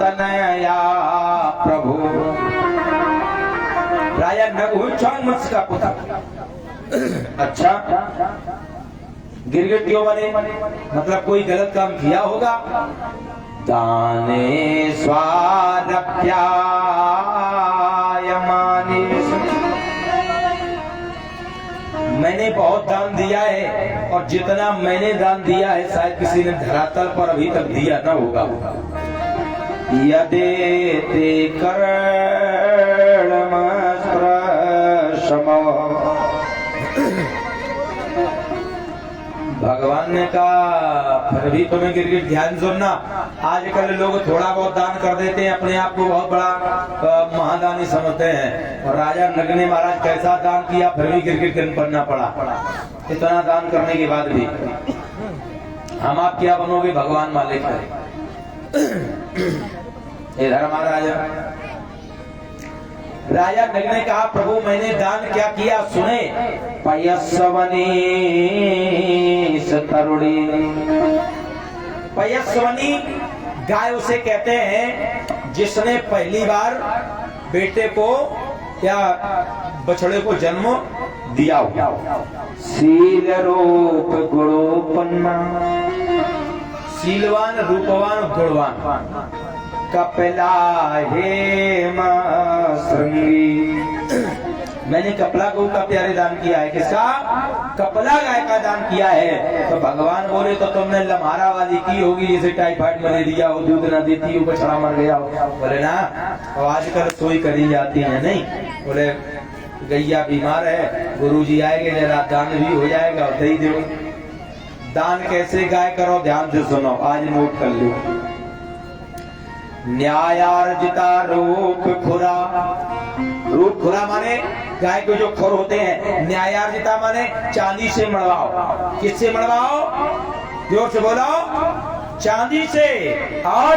तनया प्रभु राजा नहुषामत्स्य का पुत्र। अच्छा, गिरगिट क्यों बने? मतलब कोई गलत काम किया होगा। दाने स्वारभ्यायमाने, मैंने बहुत दान दिया है और जितना मैंने दान दिया है शायद किसी ने धरातल पर अभी तक दिया न होगा। यदेते कर्णमस्प्रशमो, भगवान ने कहा फिर भी तुम्हें गिरगिट ध्यान सुनना, आजकल लोग थोड़ा बहुत दान कर देते हैं, अपने आप को बहुत बड़ा महादानी समझते हैं। और राजा नग ने महाराज कैसा दान किया, फिर भी गिरगिट बनना पड़ा। इतना दान करने के बाद भी हम आप क्या बनोगे, भगवान मालिक है। इधर महाराज राजा नग ने कहा प्रभु मैंने दान क्या किया सुने। पयस्वनी तरुणी, पयस्वनी गाय उसे कहते हैं जिसने पहली बार बेटे को या बछड़े को जन्म दिया हो। शील रूप गुणोपन्ना, शीलवान रूपवान गुणवान। कपिला हेम श्रृंगी, मैंने कपिला गौ का प्यारे दान किया है। किसका? कपिला गाय का दान किया है। तो भगवान बोले तो तुमने लम्हारा वाली की होगी, जैसे टाइफाइड मलेरिया हो, दूध न देती हो, बछड़ा मर गया हो। बोले ना, और आजकल सोई करी जाती है नहीं। बोले गैया बीमार है, गुरुजी आएंगे, जरा दान भी हो जाएगा और दे दो। दान कैसे गाय करो, ध्यान से सुनो, आज नोट कर लो। न्यायार्जिता रूप खुरा, रूप खुरा माने गाय के जो खुर होते हैं। न्यायार्जिता माने चांदी से मड़वाओ। किससे मड़वाओ? जोर से बोलो, चांदी से। और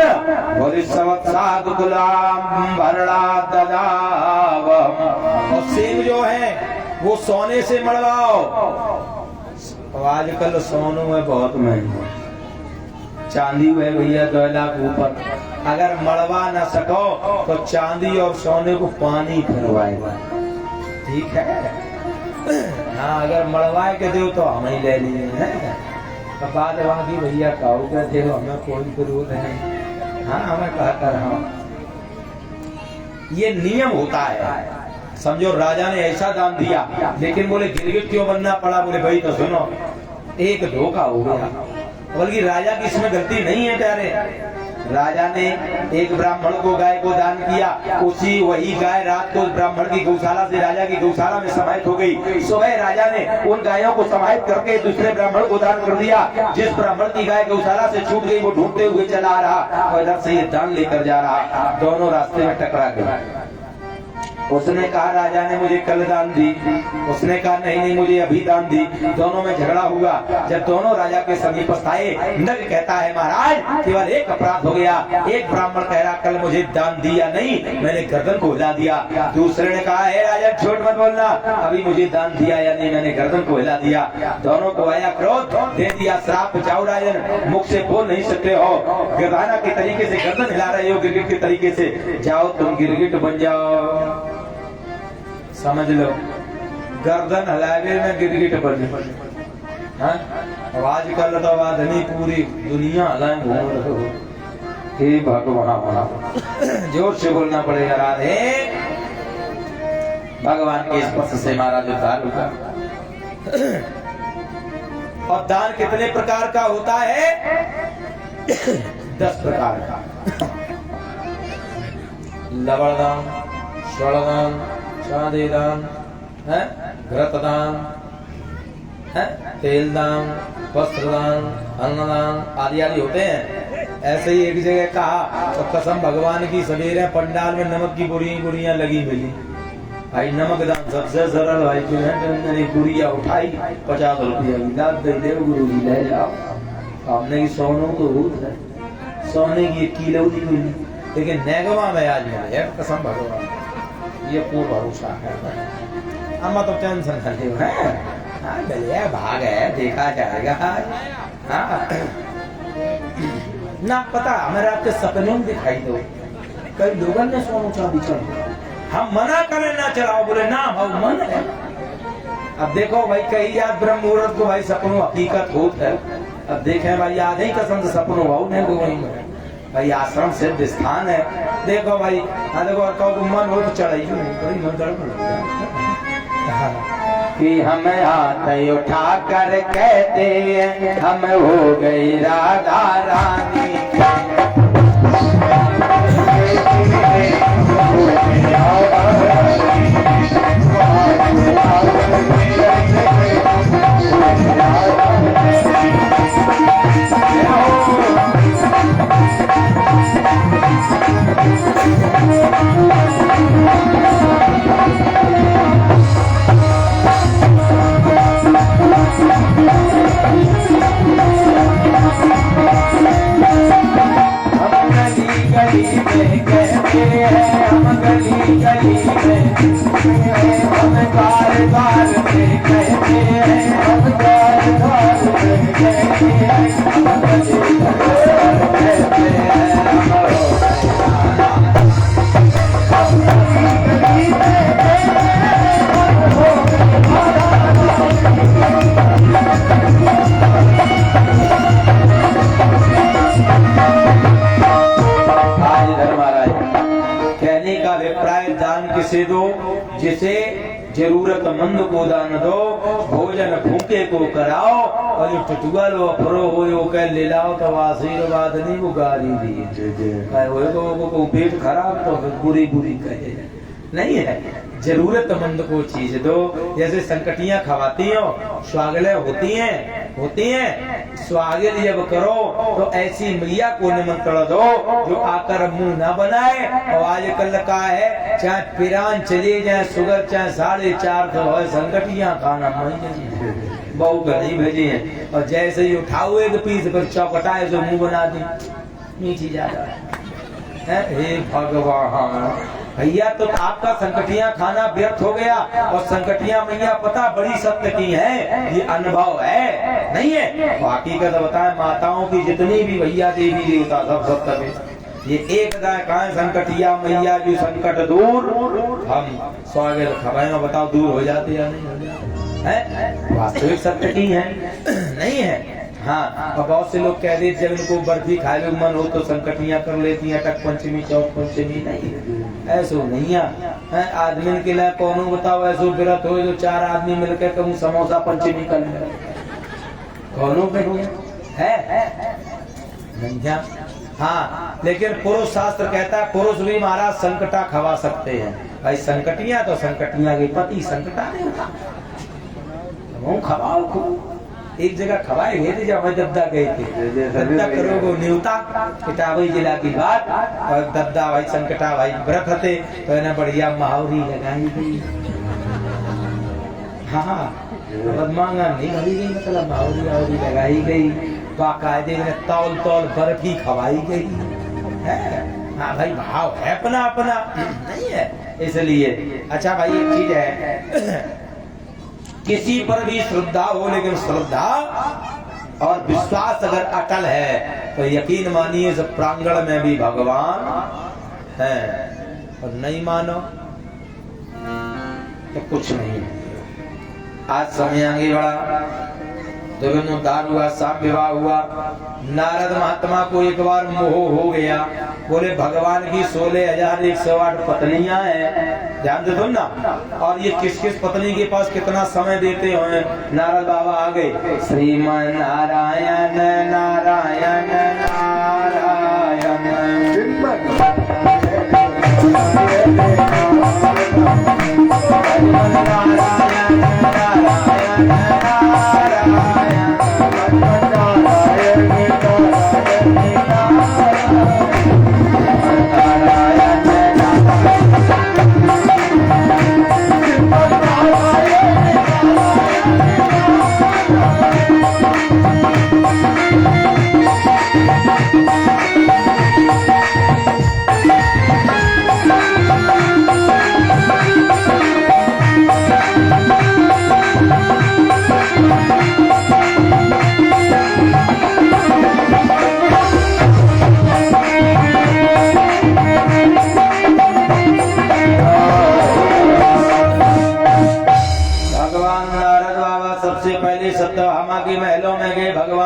बोले सवत्साग गुलाम भरड़ा ददाव, और सेब जो है वो सोने से मड़वाओ। आजकल सोनू में बहुत महंगा, चांदी है भैया 2 लाख ऊपर। अगर मड़वा न सको तो चांदी और सोने को पानी फिरवाएगा, ठीक है। हाँ, अगर मड़वा के दो तो हम ही ले लिए हैं। बात वहाँ की भैया काऊ कहते हो, हमें कोई विरोध नहीं। हाँ, हमें कहता रहा, ये नियम होता है। समझो राजा ने ऐसा दान दिया, लेकिन बोले गिरगिट क्यों बनना पड़ा? बोले भाई तो सुनो, एक धोखा हो गया। बल्कि राजा की इसमें गलती नहीं है प्यारे। राजा ने एक ब्राह्मण को गाय को दान किया, उसी वही गाय रात को ब्राह्मण की गौशाला से राजा की गौशाला में समाहित हो गई। सुबह राजा ने उन गायों को समाहित करके दूसरे ब्राह्मण को दान कर दिया। जिस ब्राह्मण की गाय गौशाला से छूट गई वो ढूंढते हुए चला आ रहा और इधर से ये दान लेकर जा रहा। दोनों रास्ते में टकरा गए। उसने कहा राजा ने मुझे कल दान दी, उसने कहा नहीं मुझे अभी दान दी। दोनों में झगड़ा हुआ। जब दोनों राजा के समीप आए, नग कहता है महाराज केवल एक अपराध हो गया। एक ब्राह्मण कह रहा कल मुझे दान दिया नहीं, मैंने गर्दन को हिला दिया। दूसरे ने कहा है राजा झूठ मत बोलना, अभी मुझे दान दिया या नहीं, मैंने गर्दन को हिला दिया। दोनों को आया क्रोध, दे दिया श्राप, जाओ राजन मुख से बोल नहीं सकते हो, गिरधाना के तरीके से गर्दन हिला रहे हो, गिरगिट के तरीके से, जाओ तुम गिरगिट बन जाओ। समझ लो, गर्दन हलावे में गिरगिट बने। आजकल तो आदमी पूरी दुनिया हलाए घूम रहे हो। हे भगवान, जोर से बोलना पड़ेगा राधे। भगवान के स्पर्श से महाराज उद्धार होगा। और दान कितने प्रकार का होता है? 10 प्रकार का। लवणदान, स्वणदान, चांदी दान, घृत दान, तेल दान, वस्त्र दान, अन्नदान आदि आदि होते हैं। ऐसे ही एक जगह कहा तो कसम भगवान की सवेरे पंडाल में नमक की बुरियां लगी मिली। भाई नमक दान सबसे सरल भाई, मैंने बुरिया उठाई 50 रुपया दे गुरु जी ले जाओ। हमने की सोनों को भूत है, सोने की 1 किलो दी मिली, लेकिन नेगवा में आज मिले कसम भगवान, ये पूर्ण भरोसा है। हम तो टेंशन करते हो है, भाग है देखा जाएगा। हाँ ना पता हमें आपके सपनों में दिखाई दो। कई लोगों ने सोनू चांदी चढ़ाओ, हम मना करें ना चढ़ाओ, बोले ना भाव मन है। अब देखो भाई कहीं याद ब्रह्म मुहूर्त को भाई सपनों हकीकत होत है। अब देखें भाई याद ही कसम से सपनों भाव नहीं को वही भाई आश्रम सिद्ध स्थान है। देखो भाई हाँ देखो और कहो मन हो तो चढ़ाई बड़ी मन कि हम हाथ उठा कर कहते हैं हम हो गई राधा रानी। किसे दो जिसे जरूरतमंद को दान दो, भोजन भूखे को कराओ और जो टटुआ लो फरो हो यो कह ले लाओ तो आशीर्वाद नहीं वो गाली दी को पेट खराब तो बुरी बुरी कहे नहीं है। जरूरतमंद को चीज दो, जैसे संकटियां खवाती हो स्वागले होती हैं स्वागत जब करो तो ऐसी मैया को निमंत्रण दो जो आकर मुंह न बनाए। और आजकल का है चाहे पिरान चले जाए शुगर चाहे 450 हो संकटियां खाना बहु नहीं भेजे हैं। और जैसे ही उठाओ एक पीस पर चौकटाए जो मुंह बना दी मीठी ज्यादा है। हे भगवान भैया तो आपका संकटियां खाना व्यर्थ हो गया। और संकटियां मैया पता बड़ी सत्य की है, ये अनुभव है नहीं है। बाकी का तो बताए माताओं की जितनी भी भैया देवी देवता सब सत्य में ये एक कहा संकटिया मैया जो संकट दूर हम स्वागत खबरें बताओ दूर हो जाते या नहीं हो जाते है। वास्तविक सत्य की है नहीं है। हाँ और बहुत से लोग कह देते जब इनको बर्फी खाए मन हो तो संकटियां कर लेती हैं टक पंचमी चौक पंचमी नहीं ऐसो नहीं है। आदमी के लिए कौन बताओ ऐसो व्रत हो जो 4 आदमी मिलकर कहूँ समोसा पंचमी कर ले कौनों पे है नहीं। हाँ लेकिन पुरुष शास्त्र कहता है पुरुष भी महाराज संकटा खवा सकते हैं। भाई संकटियां तो संकटियां के पति संकटा नहीं खवाओ। एक जगह खवाए गए थे जब दबदा गए थे दबदा करोगो न्यूता किताबी जिला की बात। और दबदा भाई संकटा भाई व्रत थे तो इन्हें बढ़िया महावरी लगाई गई। हाँ बदमांगा नहीं भरी गई मतलब महावरी आवरी लगाई गई बाकायदे में तौल तौल बर्फी खवाई गई है। हाँ भाई भाव है अपना अपना नहीं है इसलिए। अच्छा भाई एक चीज है किसी पर भी श्रद्धा हो लेकिन श्रद्धा और विश्वास अगर अटल है तो यकीन मानिए इस प्रांगण में भी भगवान है। और नहीं मानो तो कुछ नहीं। आज समय आगे बढ़ा दुर्गोद्धार हुआ साम विवाह हुआ। नारद महात्मा को एक बार मोह हो गया। बोले भगवान की 16,108 पत्नियां हैं ध्यान दे दो ना। और ये किस किस पत्नी के पास कितना समय देते हैं। नारद बाबा आ गए श्रीमन नारायण नारायण नारायण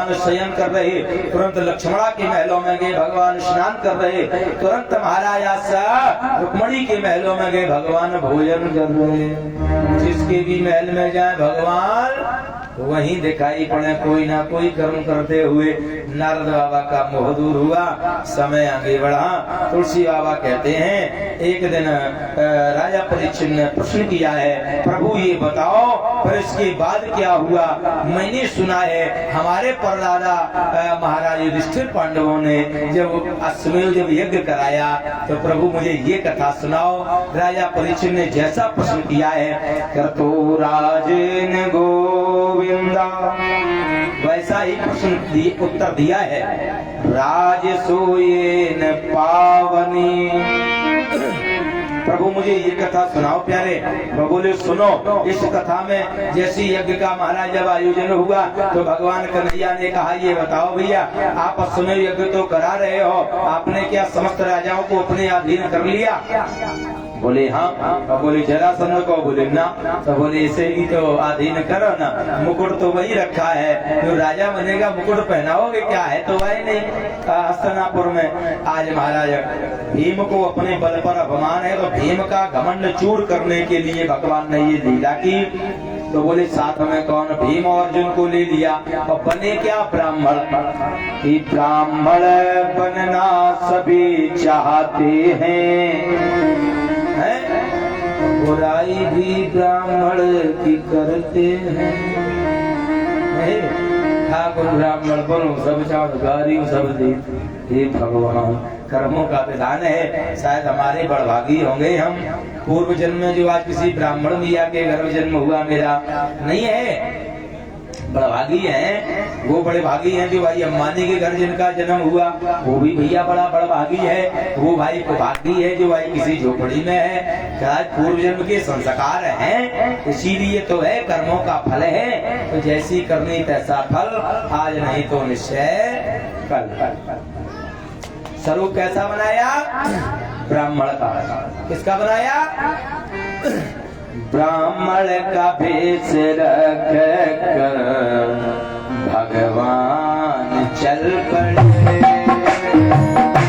भगवान शयन कर रहे, तुरंत लक्ष्मणा के महलों में गए भगवान स्नान कर रहे, तुरंत महाराजा सा रुक्मणी के महलों में गए भगवान भोजन कर रहे। जिसके भी महल में जाए भगवान वहीं दिखाई पड़े कोई ना कोई कर्म करते हुए। नारद बाबा का मोह दूर हुआ, समय आगे बढ़ा। तुलसी बाबा कहते हैं एक दिन राजा परीक्षित ने प्रश्न किया है, प्रभु ये बताओ फिर इसके बाद क्या हुआ? मैंने सुना है हमारे परदादा महाराज युधिष्ठिर पांडवों ने जब अश्वमेध जब यज्ञ कराया तो प्रभु मुझे ये कथा सुनाओ। राजा परीक्षित ने जैसा प्रश्न किया है, कर्तो राजेन गोविंदा, वैसा ही प्रश्न उत्तर दिया है। राजसूयेन पावनी, प्रभु मुझे ये कथा सुनाओ प्यारे। प्रभु बोले सुनो, इस कथा में जैसी यज्ञ का महाराज जब आयोजन हुआ तो भगवान कन्हैया ने कहा ये बताओ भैया आप अश्वमेध यज्ञ तो करा रहे हो, आपने क्या समस्त राजाओं को अपने अधीन कर लिया? बोले हाँ। तो बोले जरासंध को? बोले ना। तो बोले इसे ही तो अधीन करो ना, मुकुट तो वही रखा है, जो राजा बनेगा मुकुट पहनाओगे क्या? है तो वही नहीं। हस्तिनापुर में आज महाराज भीम को अपने बल पर अभिमान है तो भीम का घमंड चूर करने के लिए भगवान ने ये लीला की। तो बोले साथ में कौन? भीम और अर्जुन को ले लिया और बने क्या? ब्राह्मण। ब्राह्मण बनना सभी चाहते हैं, बुराई भी ब्राह्मण की करते हैं। ठाकुर ब्राह्मण बनो सब चाँदगारी सब दे। हे भगवान, कर्मों का विधान है, शायद हमारे बड़भागी होंगे हम। पूर्व जन्म में जो आज किसी ब्राह्मण मिया के घर में जन्म हुआ मेरा नहीं है, बड़भागी हैं वो, बड़े भागी हैं जो भाई अम्बानी के घर जिनका जन्म हुआ वो भी भैया बड़ा बड़भागी है। वो भाई को भागी है जो भाई किसी झोपड़ी में है, शायद पूर्व जन्म के संस्कार हैं, इसीलिए तो है कर्मों का फल है। तो जैसी करनी तैसा फल, आज नहीं तो निश्चय कल। स्वरूप कैसा बनाया? ब्राह्मण का। किसका बनाया? ब्राह्मण का भेष रख कर भगवान चल पड़े।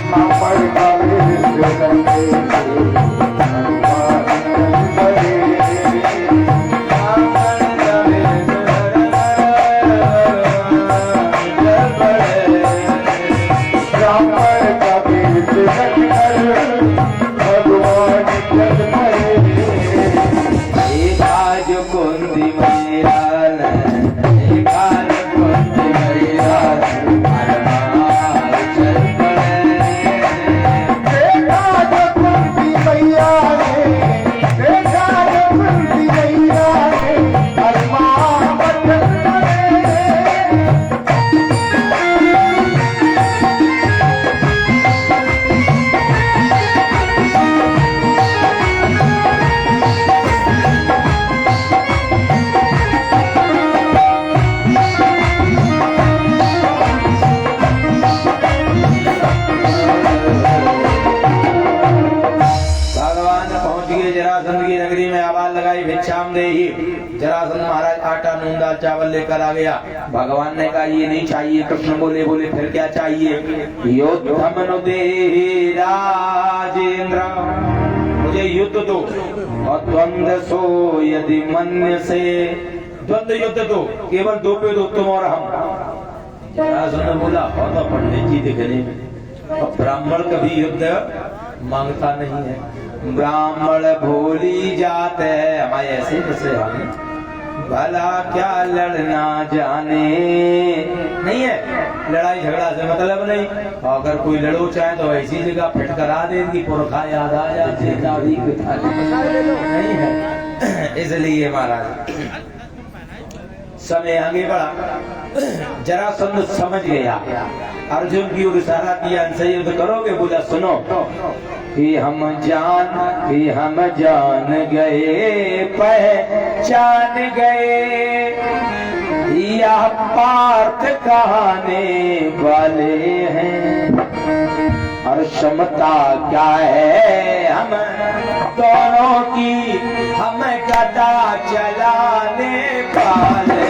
ब्राह्मण का भेष रख जरासंध महाराज आटा नून दाल चावल लेकर आ गया। भगवान ने कहा ये नहीं चाहिए। कृष्ण बोले फिर क्या चाहिए? योद्धमनुदे राजेंद्र, मुझे युद्ध दो और द्वंद्व सो यदि मन्य से, द्वंद्व युद्ध दो, केवल दो पे दो, तुम और हम। जरासंध बोला हो तो पंडित जी दिखने में, और ब्राह्मण कभी युद्ध मांगता नहीं है। ब्राह्मण भोली जात है, हमारे ऐसे जैसे हम भला क्या लड़ना जाने, नहीं है लड़ाई झगड़ा से मतलब नहीं। अगर कोई लड़ो चाहे तो ऐसी जगह फिट करा देगी, पुरखा याद आ जाए नहीं है। इसलिए महाराज समय आगे बढ़ा। जरासंध समझ गया, अर्जुन की ओर इशारा किया, इनसे युद्ध करोगे? बोला सुनो कि हम जान गए पहचान गए, यह पार्थ कहाने वाले हैं, और क्षमता क्या है हम दोनों की, हम गदा चलाने वाले।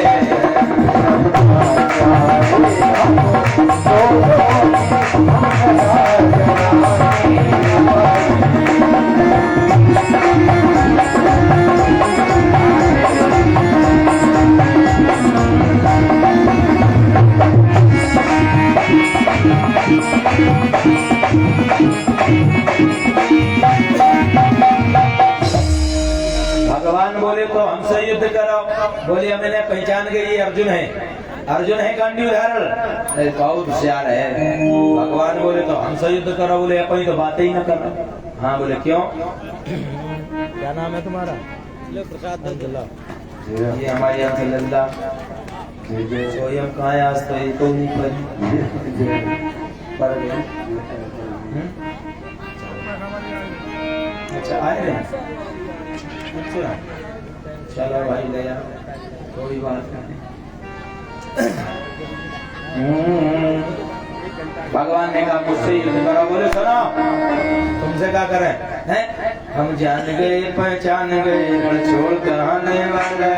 भगवान बोले तो हमसे युद्ध करो। बोले मैंने पहचान गई ये अर्जुन है, अर्जुन है गांडी उदाहरण, बहुत होशियार है। भगवान बोले तो हमसे युद्ध करो। बोले अपनी तो बातें ही ना करो। हाँ बोले क्यों? क्या नाम है तुम्हारा? प्रसाद दल्ला। ये हमारे यहाँ से लल्ला स्वयं कहाँ है? आज तो ये तो नहीं पर अच्छा आए रहे। अच्छा चलो भाई गया, कोई बात नहीं। भगवान ने कहा मुझसे युद्ध करो। बोले सुनो तुमसे क्या करें हैं? हम जान गए पहचान गए छोड़ कर आने वाले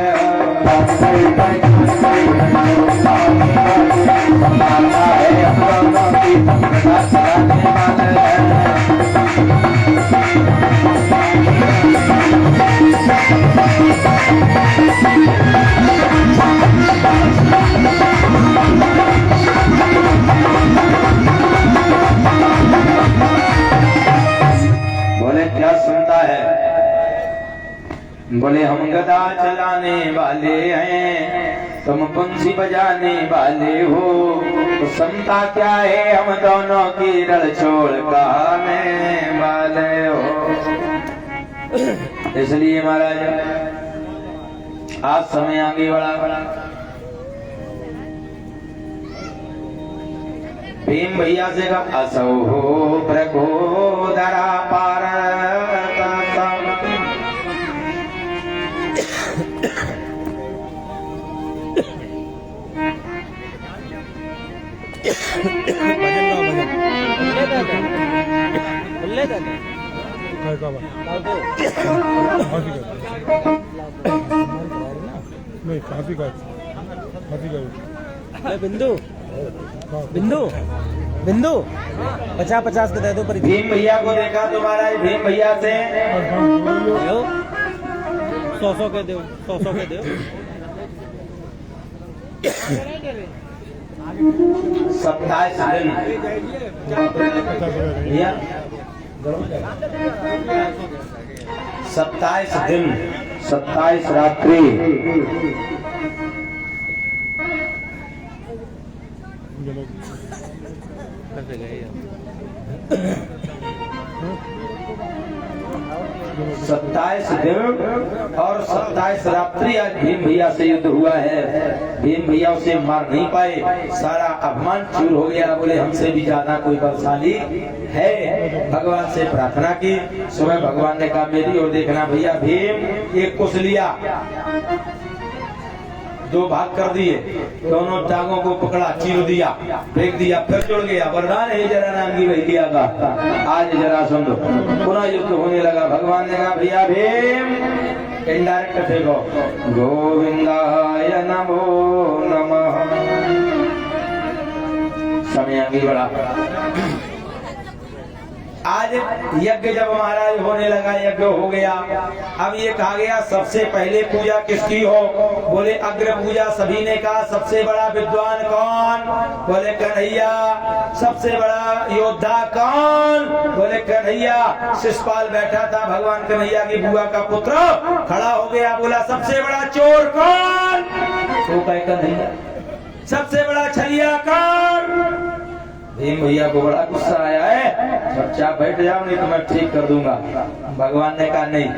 बोले क्या सुनता है? बोले हम गदा चलाने वाले हैं, तुम बंसी बजाने वाले हो, तो सुनता क्या है? हम दोनों की रड़ छोड़ कहने वाले हो। इसलिए महाराज आज समय आगे बढ़ा। भीम भैया से का असो हो प्रगोदरा पार बिंदु बिंदु बिंदु 50-50 के दे दो पर। भीम भैया को देखा तो महाराज भीम भैया से 100 के दो, 100 के दो। 27 दिन भैया 27 दिन 27 रात्रि सत्ताईस दिन और 27 रात्रि आज भीम भैया से युद्ध हुआ है। भीम भैया उसे मार नहीं पाए, सारा अपमान चूर हो गया। बोले हमसे भी ज्यादा कोई बलशाली है। भगवान से प्रार्थना की। सुबह भगवान ने कहा मेरी ओर देखना भैया। भीम एक कुछ लिया, 2 भाग कर दिए, दोनों टांगों को पकड़ा, चीर दिया, फेंक दिया, फिर जुड़ गया। वरदान है जरा नाम की भैया का। आज जरा सुन दो, पुनः युद्ध होने लगा। भगवान ने कहा भैया भीम इनडायरेक्ट फेंको। गोविंदाय नमो नमः। समय आगे बढ़ा। आज यज्ञ जब महाराज होने लगा, यज्ञ हो गया। अब ये कहा गया सबसे पहले पूजा किसकी हो? बोले अग्र पूजा। सभी ने कहा सबसे बड़ा विद्वान कौन? बोले कन्हैया। सबसे बड़ा योद्धा कौन? बोले कन्हैया। शिषपाल बैठा था, भगवान कन्हैया की बुआ का पुत्र खड़ा हो गया, बोला सबसे बड़ा चोर कौन? तो कहे कन्हैया। सबसे बड़ा छलिया कौन? भीम भैया को बड़ा गुस्सा आया है। चुपचाप बैठ जाओ नहीं तो मैं ठीक कर दूंगा। भगवान ने कहा नहीं,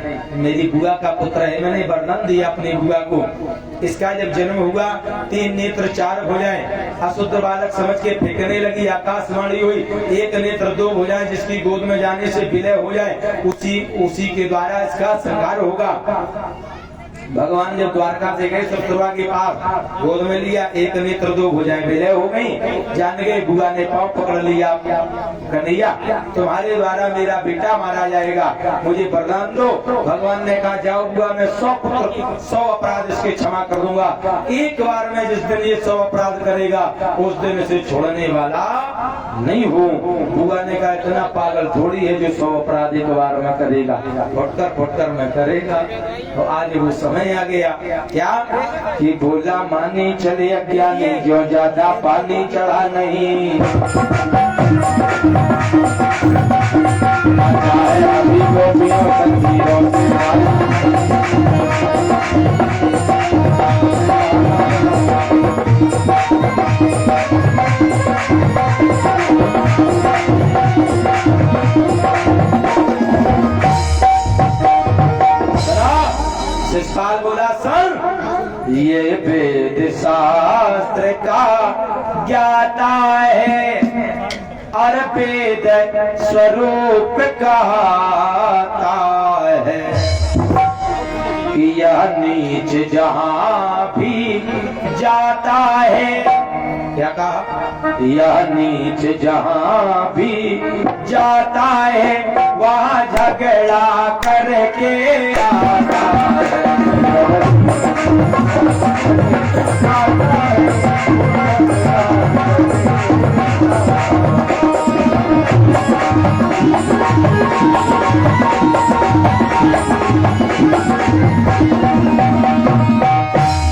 मेरी बुआ का पुत्र है। मैंने वर्णन दिया अपनी बुआ को। इसका जब जन्म हुआ 3 नेत्र 4 भुजाएं, अशुद्ध बालक समझ के फेंकने लगी। आकाशवाणी हुई 1 नेत्र 2 भुजाएं, जिसकी गोद में जाने से विलय हो जाए उसी के द्वारा इसका संहार होगा। भगवान जब द्वारका से गए शत्रुआ के पास, गोद में लिया, एक नेत्र दो भुजाएं विलय हो गई। जान गए बुआ ने पांव पकड़ लिया, कन्हैया तुम्हारे द्वारा मेरा बेटा मारा जाएगा, मुझे वरदान दो। भगवान ने कहा जाओ बुआ, मैं 100 अपराध इसके क्षमा कर दूंगा। एक बार में जिस दिन ये 100 अपराध करेगा उस दिन इसे छोड़ने वाला नहीं हूँ। बुआ ने कहा इतना पागल थोड़ी है जो 100 अपराध एक बार में करेगा, फुटकर में करेगा। तो आज वो समय आ गया क्या कि बोला मानी चले अज्ञानी, जो ज्यादा पानी चढ़ा नहीं। अभी शिषपाल बोला सर ये वेद शास्त्र का ज्ञाता है और वेद स्वरूप कहता है, यह नीच जहां भी जाता है। क्या कहा? यह नीच जहां भी जाता है वहां झगड़ा करके आता है।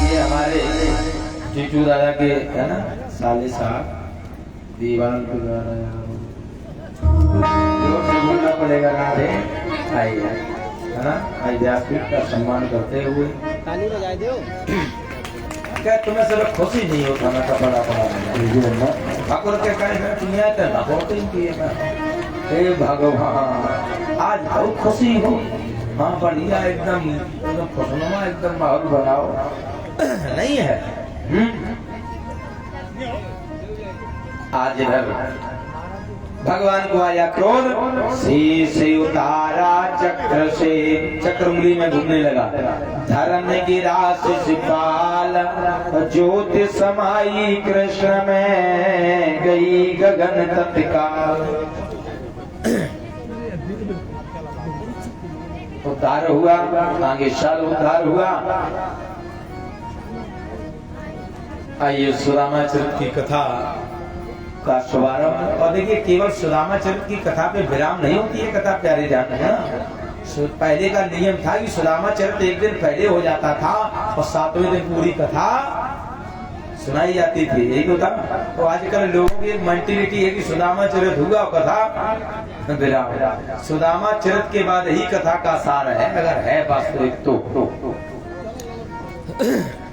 ये हमारे जीजू दादा के है ना साले साहब दीवान के द्वारा बोलना पड़ेगा ना रे आइए है ना, व्यासपीठ का सम्मान करते हुए ताली बजा दो। क्या तुम्हें सब खुशी नहीं होता ना कपड़ा पड़ा ठाकुर के कहे दुनिया के ना होते ही हे भगवान आज बहुत खुशी हो। हाँ बढ़िया एकदम खुशनुमा एकदम माहौल बनाओ नहीं है। आज इधर भगवान को आया क्रोध, से उतारा चक्र से, चक्र उंगली में घूमने लगा। धर्म गिरा शिषपाल, ज्योति समाई कृष्ण में, गई गगन तत्काल। उद्धार हुआ, आगे साल उद्धार हुआ। आइए सुदामा चरित्र की कथा का शुभारंभ। और देखिए केवल सुदामा चरित्र की कथा पे विराम नहीं होती है कथा, प्यारे जान है ना। पहले का नियम था कि सुदामा चरित्र एक दिन पहले हो जाता था और 7वें दिन पूरी कथा सुनाई जाती थी, यही तो था। तो आजकल लोगों की मेंटिलिटी है कि सुदामा चरित्र हुआ कथा विराम। सुदामा चरित्र के बाद ही कथा का सार है, अगर है वास्तविक तो।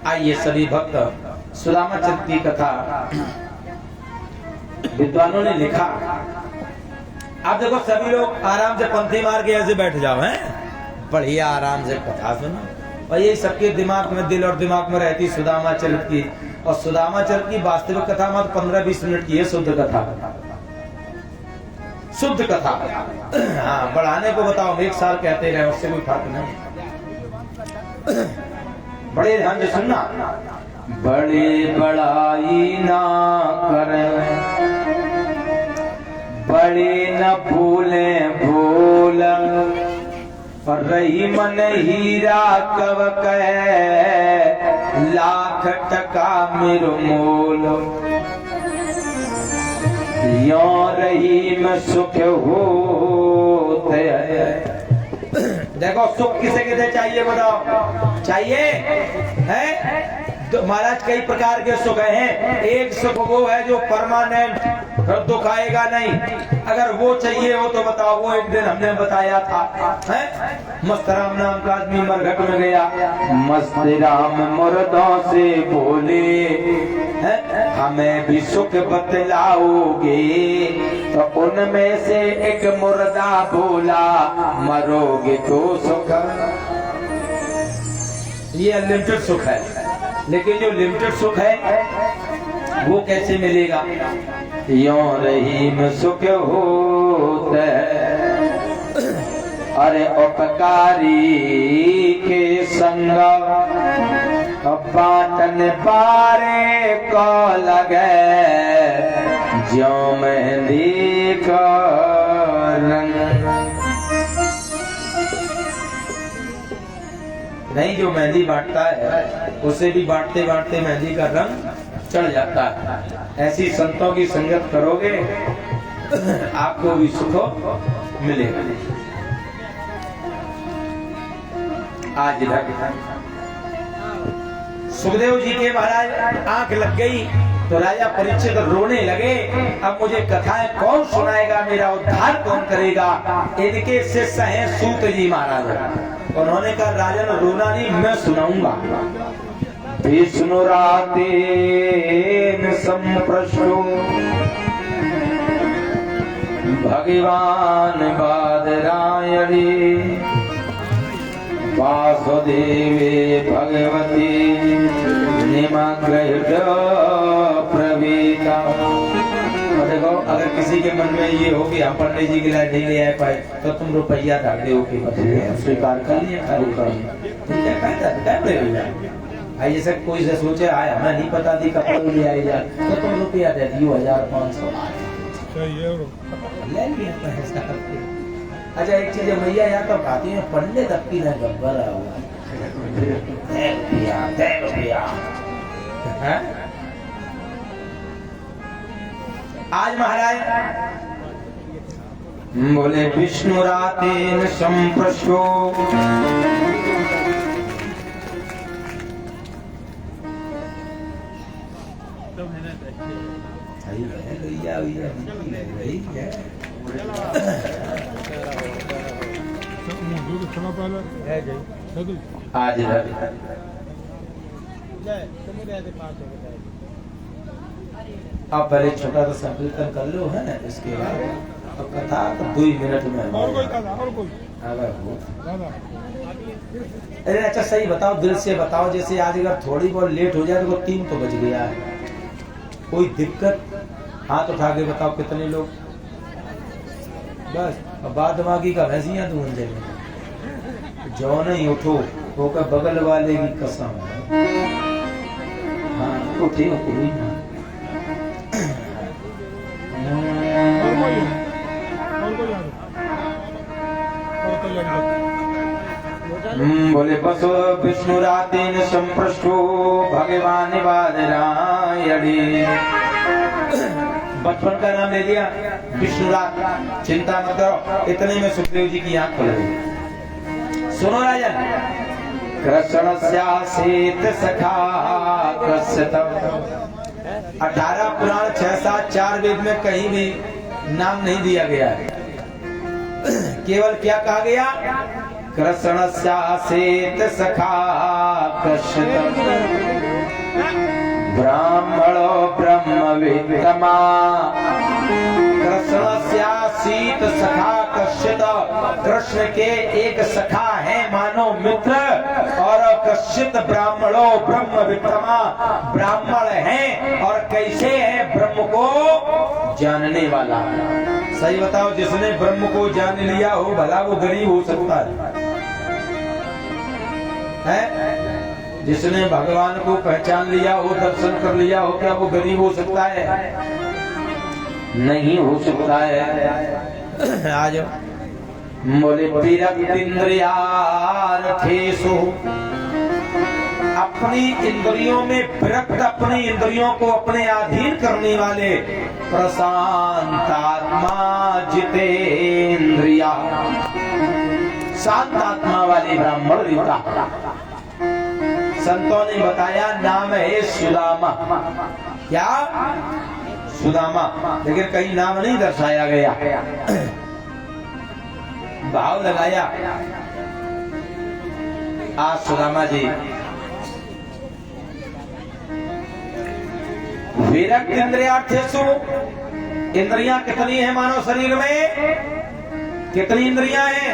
आइए सभी भक्त सुदामा चरित्र की कथा विद्वानों ने लिखा। आप देखो सभी लोग आराम से पंथी मार के ऐसे बैठ जाओ, हैं बढ़िया आराम से कथा सुनो। और ये सबके दिमाग में, दिल और दिमाग में रहती सुदामा चरित्र की। और सुदामा चरित्र की वास्तविक कथा मत 15-20 मिनट की है, शुद्ध कथा, शुद्ध कथा। हाँ बढ़ाने को बताओ, एक साल कहते रहे उससे कोई फर्क नहीं। बड़े ध्यान से सुनना, बड़े बड़ाई ना करें, बड़े न भूले भूल, पर रही मन हीरा कब कहे, लाख टका मेरो मोल। यो रही में सुख होते है। देखो सुख किसे किसे चाहिए बताओ, चाहिए है तो महाराज कई प्रकार के सुख हैं। एक सुख वो है जो परमानेंट, दुख आएगा नहीं। अगर वो चाहिए हो तो बताओ, वो एक दिन हमने बताया था, है मस्त राम नाम का आदमी मरघट में गया, मस्त राम मुर्दों से बोले, है हमें भी सुख बतलाओगे, तो उनमें से एक मुर्दा बोला, मरोगे तो सुख। ये अनलिमिटेड सुख है, लेकिन जो लिमिटेड सुख है वो कैसे मिलेगा? यो रही में सुख होता है, और उपकारी के संग बाटन पारे को लगे जो मेहंदी का रंग। नहीं, जो मेहंदी बांटता है उसे भी बांटते बांटते मेहंदी का रंग चढ़ जाता है। ऐसी संतों की संगत करोगे आपको भी सुख मिलेगा। आज सुखदेव जी के महाराज आंख लग गई तो राजा परीक्षित रोने लगे। अब मुझे कथाएं कौन सुनाएगा, मेरा उद्धार कौन करेगा। इनके शिष्य हैं सूत जी महाराज। उन्होंने कहा राजन रोना नहीं, मैं सुनाऊंगा। विष्णु रातेन संप्रष्टो भगवान बादरायणी वासुदेवे भगवती निमग्रह प्रवीता। देखो, अगर किसी के मन में ये हो कि हम पंडित जी के लिए नहीं ले आ पाए तो तुम रुपया डाल दो के स्वीकार कर लिया। आई जैसे कोई से सोचे आया हमें नहीं पता थी कपड़े ले आई जाए तो तुम रुपया दे दियो 1500 ले लिया पैसा। अच्छा, एक चीज भैया यहाँ तो खाती है पंडित अक्की ने गब्बर आज महाराज बोले विष्णु रातेन संप्रष्टो। आज आप पहले छोटा सा संकीर्तन कर लो है ना, इसके बाद अब कथा तो 2 मिनट में। और कोई कथा, और कोई अरे अच्छा सही बताओ, दिल से बताओ। जैसे आज अगर थोड़ी बहुत लेट हो जाए तो 3 तो बज गया है, कोई दिक्कत? हाथ उठा के बताओ कितने लोग। बस अब बाद दिमागी का भैंसियां ढूंढ देंगे। जो नहीं उठो वो का बगल वाले की कसम है। हाँ उठे कोई ना। बोले बसो विष्णु रातेन संप्रष्टो भगवान बादरायणी। बचपन का नाम ले लिया विष्णु रात। चिंता मत करो, इतने में सुखदेव जी की आंख खुल गई। सुनो राजन, कृष्ण स्यासेत सखा कृष्ण। 18 पुराण 6 7 4 वेद में कहीं भी नाम नहीं दिया गया है। केवल क्या कहा गया? कृष्ण स्यासेत सखा कृष्ण ब्राह्मणो ब्रह्मविद्मा। कृष्ण स्यासीत सखा कश्चित। कृष्ण के एक सखा है मानो मित्र, और कश्चित ब्राह्मणो ब्रह्मविद्मा, ब्राह्मण है और कैसे है? ब्रह्म को जानने वाला। सही बताओ, जिसने ब्रह्म को जान लिया हो भला वो गरीब हो सकता है? जिसने भगवान को पहचान लिया हो, दर्शन कर लिया हो, क्या वो गरीब हो सकता है? नहीं हो सकता है। आज बोले विरक्त इंद्रियार्थेषु। अपनी इंद्रियों में विरक्त, अपनी इंद्रियों को अपने अधीन करने वाले प्रशांत आत्मा जितेंद्रिया। शांत आत्मा वाले ब्राह्मण रीता। संतों ने बताया नाम है सुदामा। क्या? सुदामा। लेकिन कहीं नाम नहीं दर्शाया गया, भाव लगाया। आज सुदामा जी विरक्त इंद्रियार्थेषु। इंद्रियां कितनी है मानव शरीर में? कितनी इंद्रियां हैं?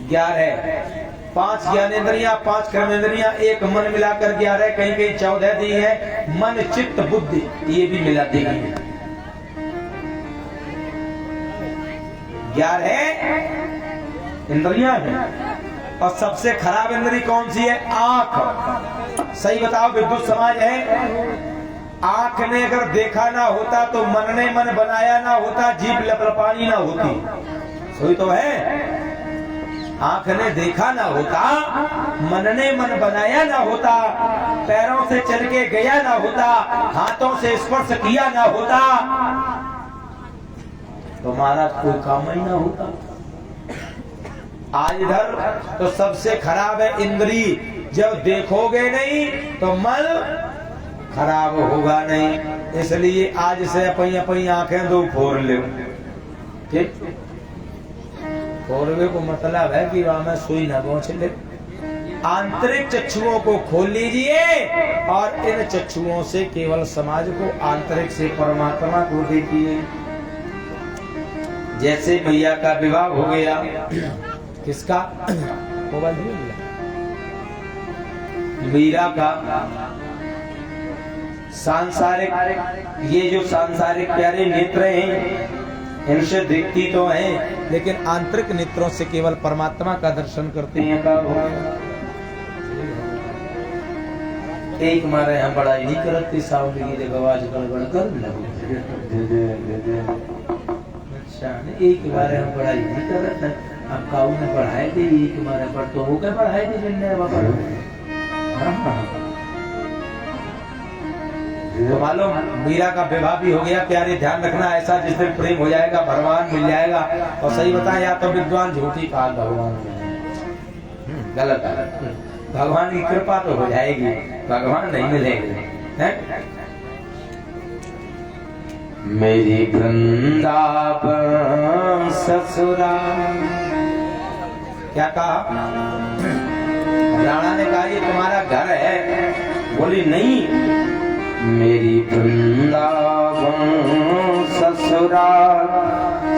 11। 5 ज्ञानेंद्रियां, 5 कर्मेंद्रियां, 1 मन मिलाकर 11, कहीं कहीं 14 दी है। मन चित्त बुद्धि ये भी मिला दी गई 11। इंद्रियां हैं। और सबसे खराब इंद्री कौन सी है? आंख। सही बताओ, विद्युत समाज है। आंख ने अगर देखा ना होता तो मन ने मन बनाया ना होता, जीभ लपलपानी ना होती। सही तो है। आंख ने देखा ना होता, मन ने मन बनाया ना होता, पैरों से चल के गया ना होता, हाथों से स्पर्श किया ना होता, तो महाराज कोई काम ही ना होता। आज इधर तो सबसे खराब है इंद्री। जब देखोगे नहीं तो मन खराब होगा नहीं। इसलिए आज से अपनी अपनी आंखें दो फोड़ लो। ठीक, फोड़वे को मतलब है कि वहां में सुई न पहुंच ले। आंतरिक चक्षुओं को खोल लीजिए और इन चक्षुओं से केवल समाज को, आंतरिक से परमात्मा को देखिए। जैसे मैया का विवाह हो गया, किसका? मोबाइल मीरा का। सांसारिक, ये जो सांसारिक प्यारे नेत्र हैं, इनसे दिखती तो हैं, लेकिन आंतरिक नेत्रों से केवल परमात्मा का दर्शन करते हैं। एक मारे हम बड़ा ही करते साउंड की जगह आवाज गड़बड़ कर लगे। अच्छा, एक बार हम बड़ा ही करते, अब काऊ ने पढ़ाए थे, एक बार पर तो हो गए पढ़ाए थे जिनने तो मालूम मीरा का विवाह भी हो गया। प्यारे ध्यान रखना, ऐसा जिस दिन प्रेम हो जाएगा भगवान मिल जाएगा। और सही बताएं, या तो विद्वान झूठी कहा भगवान, गलत है। भगवान की कृपा तो हो जाएगी, भगवान नहीं मिलेंगे। मेरी वृंदावन ससुरा, क्या कहा? राणा ने कहा ये तुम्हारा घर है। बोली नहीं, मेरी वृंदावन ससुराल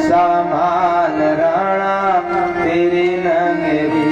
सामान राणा तेरे नगरी।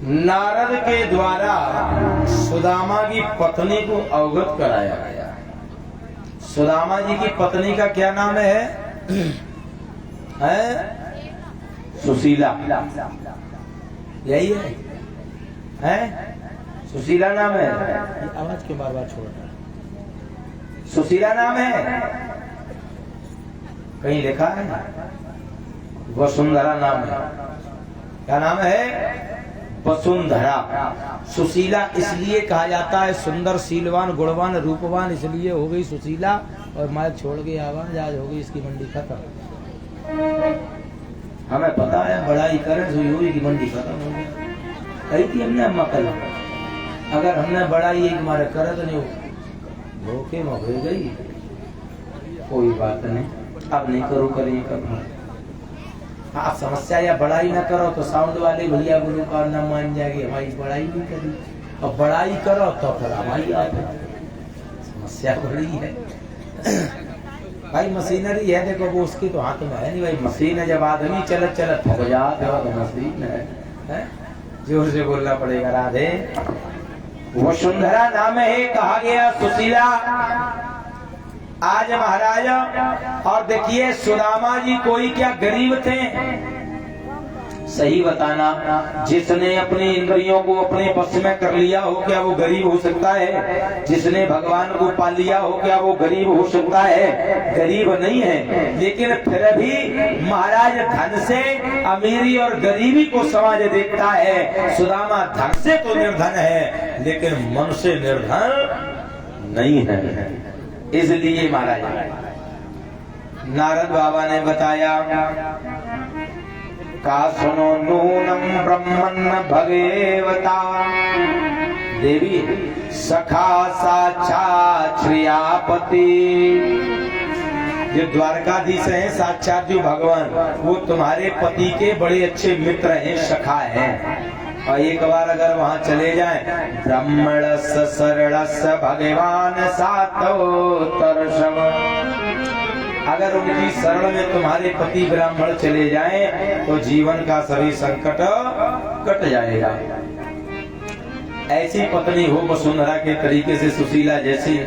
नारद के द्वारा सुदामा की पत्नी को अवगत कराया गया। सुदामा जी की पत्नी का क्या नाम है? सुशीला। यही है? सुशीला नाम है। आवाज के बार बार छोड़ता है। सुशीला नाम है, कहीं लिखा है? वसुंधरा नाम है। क्या नाम है? वसुंधरा। सुशीला इसलिए कहा जाता है, सुंदर, शीलवान, गुणवान, रूपवान, इसलिए हो गई सुशीला। और माइक छोड़ गई, आवाज आज हो गई इसकी मंडी खत्म। हमें पता है बड़ाई करें हुई की मंडी खत्म हो गई। कही थी हमने अम्मा कल, अगर हमने बड़ाई एक मारे करे तो नहीं धोखे में हो गई। कोई बात नहीं, अब नहीं करो, करें कब। हाँ, समस्या या बड़ाई ना करो तो साउंड वाले भैया गुलूकार ना मान जाएगी, हमारी बड़ाई नहीं करी। और बड़ाई करो तो फिर हमारी समस्या बड़ी है। भाई मशीनरी है, देखो वो उसकी तो हाथ में है नहीं। भाई मशीन है, जब आदमी चलत चलत हो जाता है तो मशीन है। जोर से बोलना पड़ेगा। राधे। वसुंधरा नाम है, कहा गया सुशीला। आज महाराज और देखिए सुदामा जी कोई क्या गरीब थे? सही बताना, जिसने अपनी इंद्रियों को अपने वश में कर लिया हो क्या वो गरीब हो सकता है? जिसने भगवान को पा लिया हो क्या वो गरीब हो सकता है? गरीब नहीं है। लेकिन फिर भी महाराज धन से अमीरी और गरीबी को समाज देखता है। सुदामा धन से तो निर्धन है लेकिन मन से निर्धन नहीं है। इसलिए महाराज नारद बाबा ने बताया, का सुनो नूनम ब्रह्मन् भगवता देवी सखा साक्षात् श्रियापति। जो द्वारकाधीश हैं साक्षात जो भगवान, वो तुम्हारे पति के बड़े अच्छे मित्र हैं, सखा हैं। और एक बार अगर वहाँ चले जाएं, ब्रह्मणस सरलस भगवान सातोत्तर शव। अगर उनकी शरण में तुम्हारे पति ब्राह्मण चले जाएं तो जीवन का सभी संकट कट जाएगा। ऐसी पत्नी हो वसुंधरा के तरीके से सुशीला जैसी।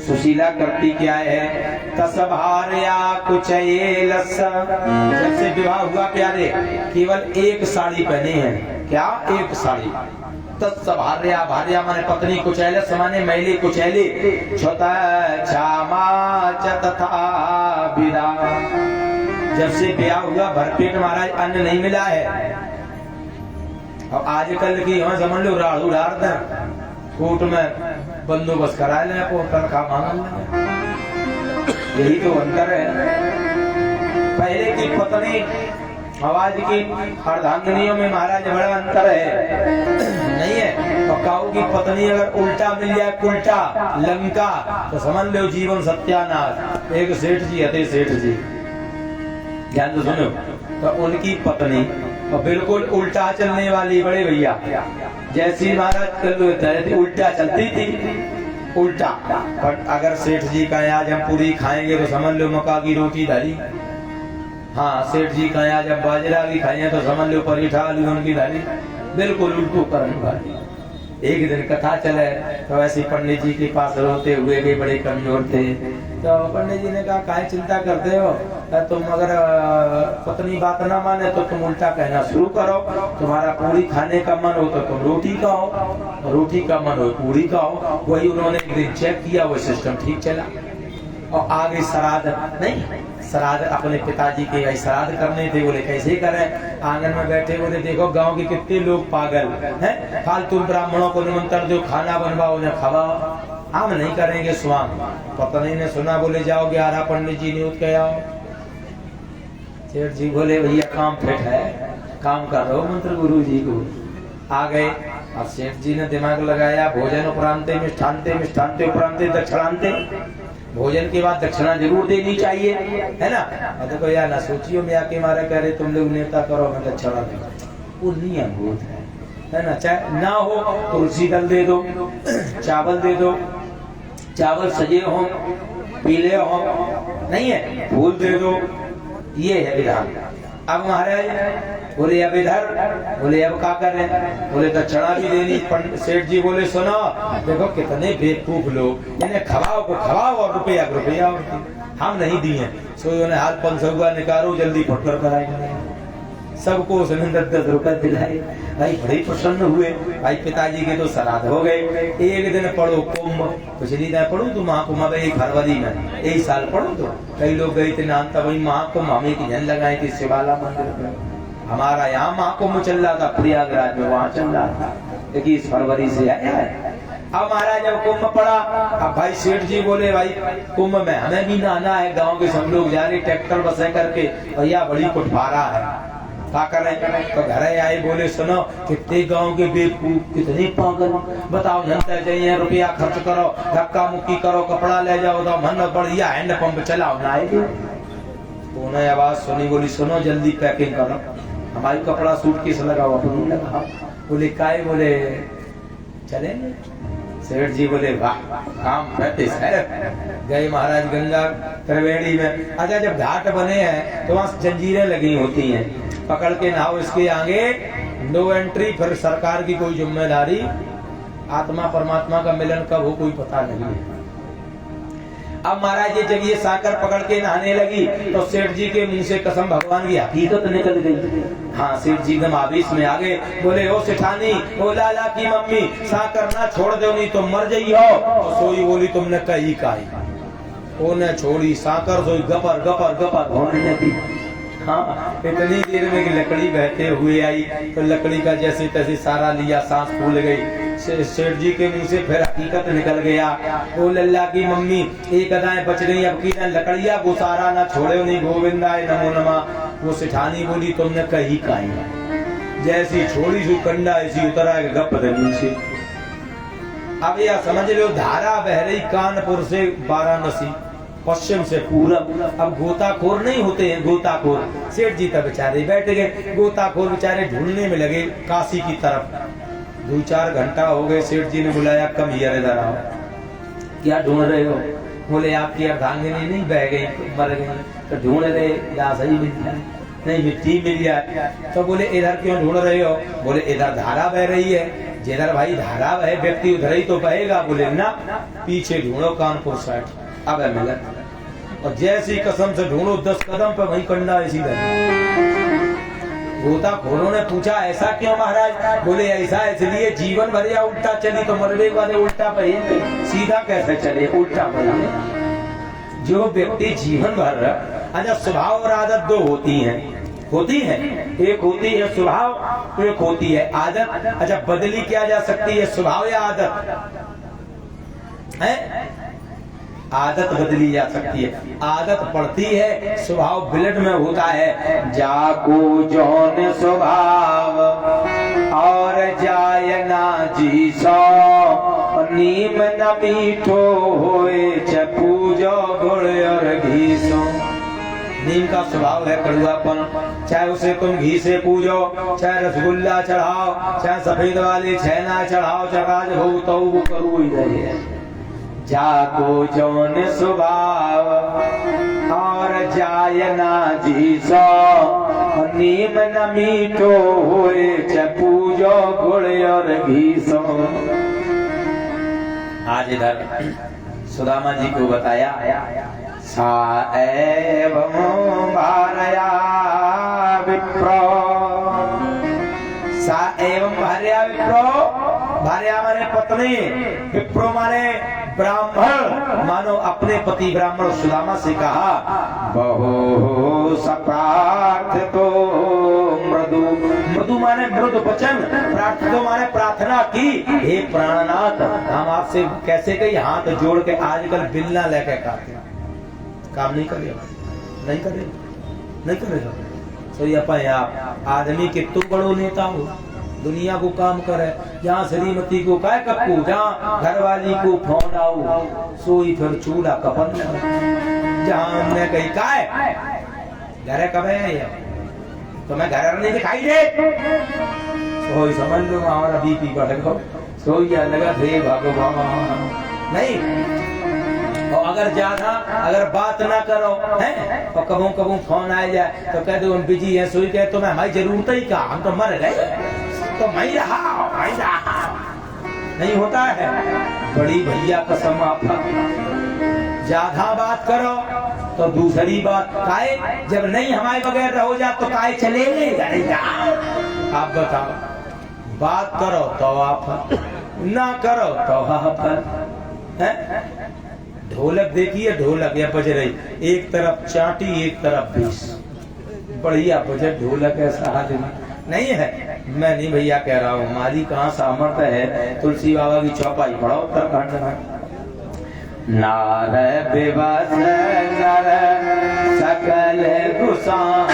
सुशीला करती क्या है? तसभार्या कुचैलस। जब से विवाह हुआ प्यारे, केवल एक साड़ी पहने हैं। क्या? एक साड़ी। तत्सभार्या, भार्या माने पत्नी, कुचैलस माने मैली कुचैली। छोटा क्षमा च तथा विदा। जब से ब्याह हुआ भरपेट महाराज अन्न नहीं मिला है। और आजकल की यहाँ समझ लो राड़ू डाल दें, कोर्ट में बंदोबस्त करा ले, तनख्वाह मांग ले। यही तो अंतर है। पहले की पत्नी आवाज की अर्धांगिनियों में महाराज बड़ा अंतर है नहीं है। तो काऊ की पत्नी अगर उल्टा मिल जाए, उल्टा लंका, तो समझ लो जीवन सत्यानाश। एक सेठ जी हते, सेठ जी ध्यान तो सुनो। तो उनकी पत्नी और बिल्कुल उल्टा चलने वाली बड़े भैया जैसी महाराज उल्टा चलती थी, उल्टा। पर अगर सेठ जी का आज हम पूरी खाएंगे तो समझ लो मक्का की रोटी डाली। हाँ, सेठ जी का आज हम बाजरा की खाएंगे तो समझ लो परीठा आलू उनकी डाली। बिल्कुल उल्टू करने वाली। एक दिन कथा चले तो ऐसे पंडित जी के पास रोते हुए गए, बड़े कमजोर थे। तो पंडित जी ने कहा काहे चिंता करते हो, तुम अगर पत्नी बात ना माने तो तुम उल्टा कहना शुरू करो। तुम्हारा पूरी खाने का मन हो तो तुम रोटी खाओ, रोटी का मन हो पूरी खाओ। वही उन्होंने एक दिन चेक किया, वो सिस्टम ठीक चला। और आगे श्राद्ध नहीं, श्राद्ध अपने पिताजी के श्राद्ध करने थे। बोले कैसे करें? आंगन में बैठे बोले देखो गांव के कितने लोग पागल हैं, फालतू ब्राह्मणों को निमंत्रण दो, खाना बनवाओ, उन्हें खवाओ। हम नहीं करेंगे स्वांग। पत्नी ने सुना, बोले जाओ 11 पंडित जी न्यूज के आओ। सेठ जी बोले भैया काम फिट है, काम कर रहे हो मंत्र गुरु जी को। आ गए। अब सेठ जी ने दिमाग लगाया, भोजन उपरांते मिष्ठांते, मिष्ठांते उपरांते दक्षिणांते। भोजन के बाद दक्षिणा जरूर देनी चाहिए, है ना। देखो यार ना सोचियो मैं आके मारा कह रहे तुम लोग नेता करो मैं दक्षिणा दे, वो नियम बहुत है ना। चाहे ना हो तुलसी दल दे दो, चावल दे दो, चावल सजे हो पीले हो, नहीं है फूल दे दो, ये है विधान। अब महाराज बोले अब इधर, बोले अब क्या कर रहे हैं, बोले दक्षिणा भी देनी। सेठ जी बोले सुनो देखो कितने बेवकूफ लोग, इन्हें खवाओ को खवाओ और रुपया रुपया हम नहीं दिए। सो उन्हें हाथ 500 निकालो जल्दी फटकर कराएंगे, सबको उसने 10-10 रुपए दिलाए। भाई बड़े प्रसन्न हुए। भाई पिताजी के तो श्राद्ध हो गए। एक दिन पढ़ो कुंभ, पिछली दिन पढ़ो तो महाकुंभ 1 फरवरी में, यही साल पढ़ो तो कई लोग गए थे नाम तब वही महाकुंभ हमें की जन लगाई थी शिवाला मंदिर में। हमारा यहाँ महाकुंभ चल रहा था प्रयागराज में, वहाँ चल रहा था 21 फरवरी से आया है। अब महाराज जब कुंभ पड़ा, अब भाई सेठ जी बोले भाई कुंभ में हमें भी नहाना है, गांव के सब लोग जा रहे ट्रैक्टर बसें करके, भैया बड़ी कुटभारा है क्या करें। तो घर आए बोले सुनो कितने गांव के बेवकूफ कितने पागल, बताओ जनता चाहिए रुपया खर्च करो, धक्का मुक्की करो, कपड़ा ले जाओ तो मन बढ़िया हैंडपंप चलाओ ना। तो उन्हें आवाज सुनी, बोली सुनो जल्दी पैकिंग करो, हमारी कपड़ा सूटकेस लगाओ, अपनी लगाओ। बोले काय, बोले चलेंगे। सेठ जी बोले वाह काम करते गए महाराज गंगा त्रिवेणी में। अच्छा जब घाट बने हैं तो वहाँ जंजीरें लगी होती हैं, पकड़ के नहाओ, इसके आगे नो एंट्री। फिर सरकार की कोई जिम्मेदारी, आत्मा परमात्मा का मिलन कब हो कोई पता नहीं है। अब महाराज ये जब ये साकर पकड़ के नहाने लगी तो सेठ जी के मुंह से कसम भगवान की हकीकत निकल गई। हाँ सेठ जी एकदम आवेश में आ गए, बोले ओ सेठानी, ओ लाला की मम्मी, साकर ना छोड़ दो नहीं तो मर जाइयो। तो सोई बोली तुमने कही काई, ओ ने छोड़ी साकर, सोई गपर गपर गपर होने लगी। हाँ इतनी देर में लकड़ी बहते हुए आई तो लकड़ी का जैसे तैसे सारा लिया, सांस फूल गई। सेठ जी के मुंह से फिर हकीकत निकल गया, ओ लल्ला की मम्मी एक अदाएं बच गई, अब की लकड़िया गुसारा ना छोड़े नहीं, गोविंदाय नमो नमः। वो सेठानी बोली तुमने कही काई, जैसी छोड़ी सु कंडा ऐसी उतरा गप मुंह से। अब यह समझ लो धारा बह रही कानपुर से वाराणसी, पश्चिम से पूरब। अब गोताखोर नहीं होते हैं गोताखोर, सेठ जी तब बेचारे बैठ गए, गोताखोर बेचारे ढूंढने में लगे काशी की तरफ। 2-4 घंटा हो गए, सेठ जी ने बुलाया कम हियर इधर आओ। क्या ढूंढ रहे हो, बोले आपकी अर्धांगिनी नहीं बह गई मर गई, तो ढूंढ रहे या सही मिल जाए, नहीं मिट्टी मिल जाए। तो बोले इधर क्यों ढूंढ रहे हो, बोले इधर धारा बह रही है, जिधर भाई धारा बहे व्यक्ति उधर ही तो बहेगा। बोले ना पीछे ढूंढो कानपुर साइड, अब मिला। और जैसी कसम से ढूंढो 10 कदम पे वही कंडा ऐसी गोताखोरों ने पूछा ऐसा क्यों महाराज, बोले ऐसा इसलिए जीवन भर या उल्टा चली तो मरने वाले उल्टा पे, सीधा कैसे चले उल्टा पे। जो व्यक्ति जीवन भर, अच्छा स्वभाव और आदत 2 होती हैं, एक होती है स्वभाव, एक होती है आदत। अच्छा बदली क्या जा सकती है, स्वभाव या आदत है? आदत बदली जा सकती है, आदत पड़ती है, स्वभाव बिलट में होता है। जाको जौन स्वभाव और जाय ना जी सो, नीम न मीठो होए पूजो गुड़ और घी सो। नीम का स्वभाव है कड़ुआपन, चाहे उसे तुम घी से पूजो, चाहे रसगुल्ला चढ़ाओ, चाहे सफेद वाली छेना चढ़ाओ, चकाज हो तो वो करू ही रही है। जाको जौन स्वभाव और जाय ना जी सो, नीम न मीठो होए पूजो गुड़ और घी सो। आज इधर सुदामा जी को बताया, सा एवं भार्या विप्रो, सा एवं भार्या विप्रो, भार्या माने पत्नी, विप्रो माने ब्राह्मण। मानो अपने पति ब्राह्मण सुदामा से कहा, बहु सप्रार्थितो मृदु, मृदु माने मृद वचन, प्रार्थितो माने प्रार्थना की, हे प्राणनाथ हम आपसे कैसे कही हाथ जोड़ के आजकल बिल्ला लेके खाते, काम नहीं करेगा, नहीं करेगा, नहीं करेगा। तो ये आप आदमी के तुम बड़ो नेता हो, दुनिया को काम करे, जहाँ श्रीमती को काय कप्पू, जहाँ घरवाली को फोन आओ सोई फिर चूल्हा कपन, जहाँ हमने कही काय घर कब है तो मैं घर नहीं दिखाई दे, सोई समझ लो हमारा बीपी बढ़ गो, सोई लगा थे भगवान नहीं। और अगर ज्यादा अगर बात ना करो हैं और कबू कबू फोन आ जाए तो कह दो हम बिजी हैं, सोई कहे तो मैं हमारी जरूरत ही क्या, हम तो मर गए तो मैं रहा नहीं होता है। बड़ी भैया कसम आपका, ज्यादा बात करो तो दूसरी बात काहे, जब नहीं हमारे बगैर रहो जा तो काहे चले गए। आप बताओ, बात करो तो आप ना करो तो आप है। ढोलक देखिए, ढोलक या बज रही, एक तरफ चाटी एक तरफ बीस, बढ़िया बजे ढोलक ऐसा हाथ नहीं है। मैं नहीं भैया कह रहा हूँ, हमारी कहाँ सामर्थ्य है। तुलसी बाबा की चौपाई पढ़ो उत्तराखंड में, नार विवश नर सकल गुसाई,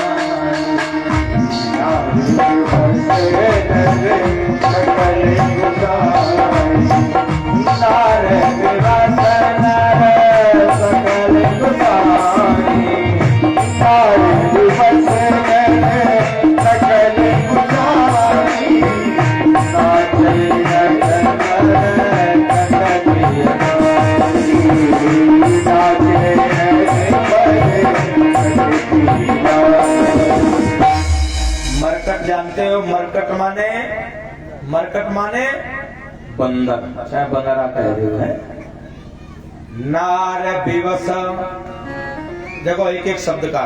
नार विवश नर सकल गुसाई, नार विवश सकल गुसाई, मरकट जानते हो, मरकट माने बंदर, चाहे बंदरा कह रहे हो है। नार विवश, देखो एक एक शब्द का,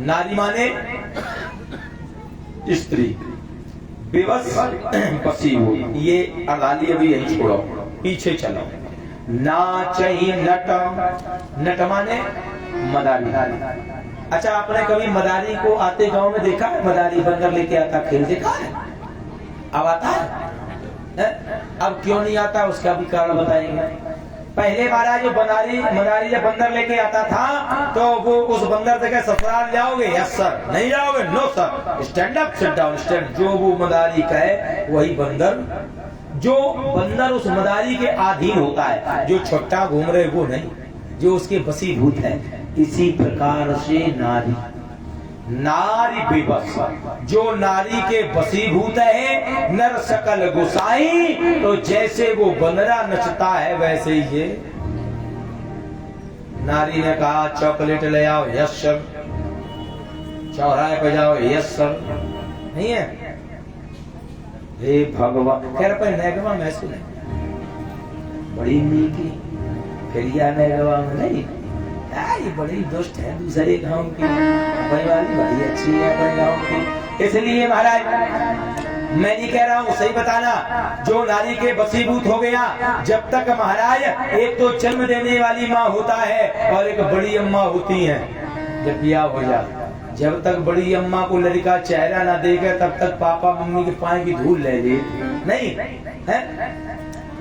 नारी माने स्त्री, विवश बसी हो, ये अगाली अभी यही छोड़ो, पीछे चलो। नाचही नट, नट माने मदारी। अच्छा, आपने कभी मदारी को आते गांव में देखा है? मदारी बंदर लेके आता खेल देखा है? अब आता है? अब क्यों नहीं आता उसका भी कारण बताएंगे। पहले बार जो मदारी जब बंदर लेके आता था तो वो उस बंदर से कहे ससुराल जाओगे? Yes sir. नहीं जाओगे? No sir. Stand up, sit down, stand. जो वो मदारी कहे वही बंदर, जो बंदर उस मदारी के अधीन होता है, जो छोटा घूम रहे वो नहीं, जो उसके वशीभूत है। इसी प्रकार से नारी, नारी विवश, जो नारी के वशीभूत है। नर सकल गुसाई, तो जैसे वो बंदरा नचता है वैसे ही ये। नारी ने कहा चॉकलेट ले आओ, यस सर। चौराहे पे जाओ, यस सर। नहीं है? हे भगवान, खैर पर नैगवा में सुने बड़ी मीठी, फिरिया नैगवा में नहीं, ये बड़ी दुष्ट है दूसरे गांव की, वाली बड़ी अच्छी है अपने गांव की। इसलिए महाराज मैं नहीं कह रहा हूँ, सही बताना, जो नारी के वशीभूत हो गया, जब तक महाराज एक तो जन्म देने वाली माँ होता है और एक बड़ी अम्मा होती है। जब ब्याह हो जाता, जब तक बड़ी अम्मा को लड़का चेहरा ना देखे तब तक पापा मम्मी के पाए की धूल ले ले नहीं है।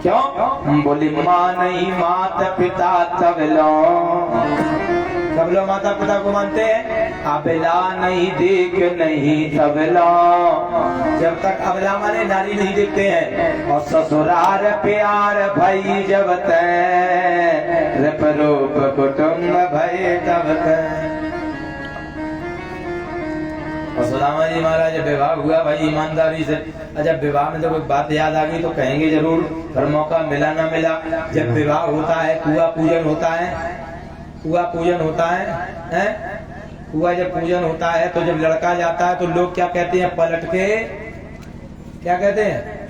क्यों? बोली माँ नहीं माता पिता तबलो, तबलो माता पिता को मानते हैं। अबला नहीं देख नहीं तबलो, जब तक अबला माने नारी नहीं देखते हैं। और ससुराल प्यार भाई जब तय, रूप कुटुम्ब भय तब तय। सुदामा जी महाराज जब विवाह हुआ भाई ईमानदारी से, जब विवाह में तो कोई बात याद आ गई तो कहेंगे जरूर, फिर मौका मिला ना मिला। जब विवाह होता है कुआ पूजन होता है, कुआ पूजन होता है, कुआ जब पूजन होता है तो जब लड़का जाता है तो लोग क्या कहते हैं? पलट के क्या कहते हैं?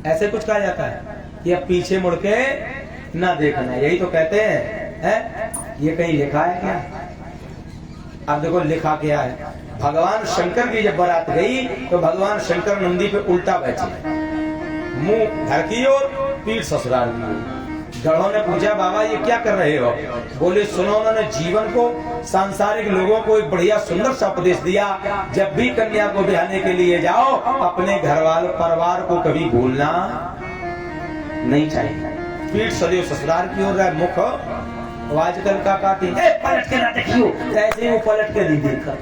ऐसे कुछ कहा जाता है कि अब पीछे मुड़ के ना देखना, यही तो कहते हैं। ये कहीं लिखा है क्या? अब देखो लिखा क्या है। भगवान शंकर की जब बारात गई तो भगवान शंकर नंदी पे उल्टा बैठे, मुंह घर की ओर, पीठ ससुराल की ओर। गढ़ों ने पूछा बाबा ये क्या कर रहे हो? बोले सुनो, उन्होंने जीवन को, सांसारिक लोगों को एक बढ़िया सुंदर सा उपदेश दिया, जब भी कन्या को ब्याहने के लिए जाओ अपने घर वाले परिवार को कभी भूलना नहीं चाहिए। पीठ सदैव ससुराल की ओर रहे, मुख आजकल का काटी पलट के ना देखियो, ऐसे ही वो पलट के नहीं देखा।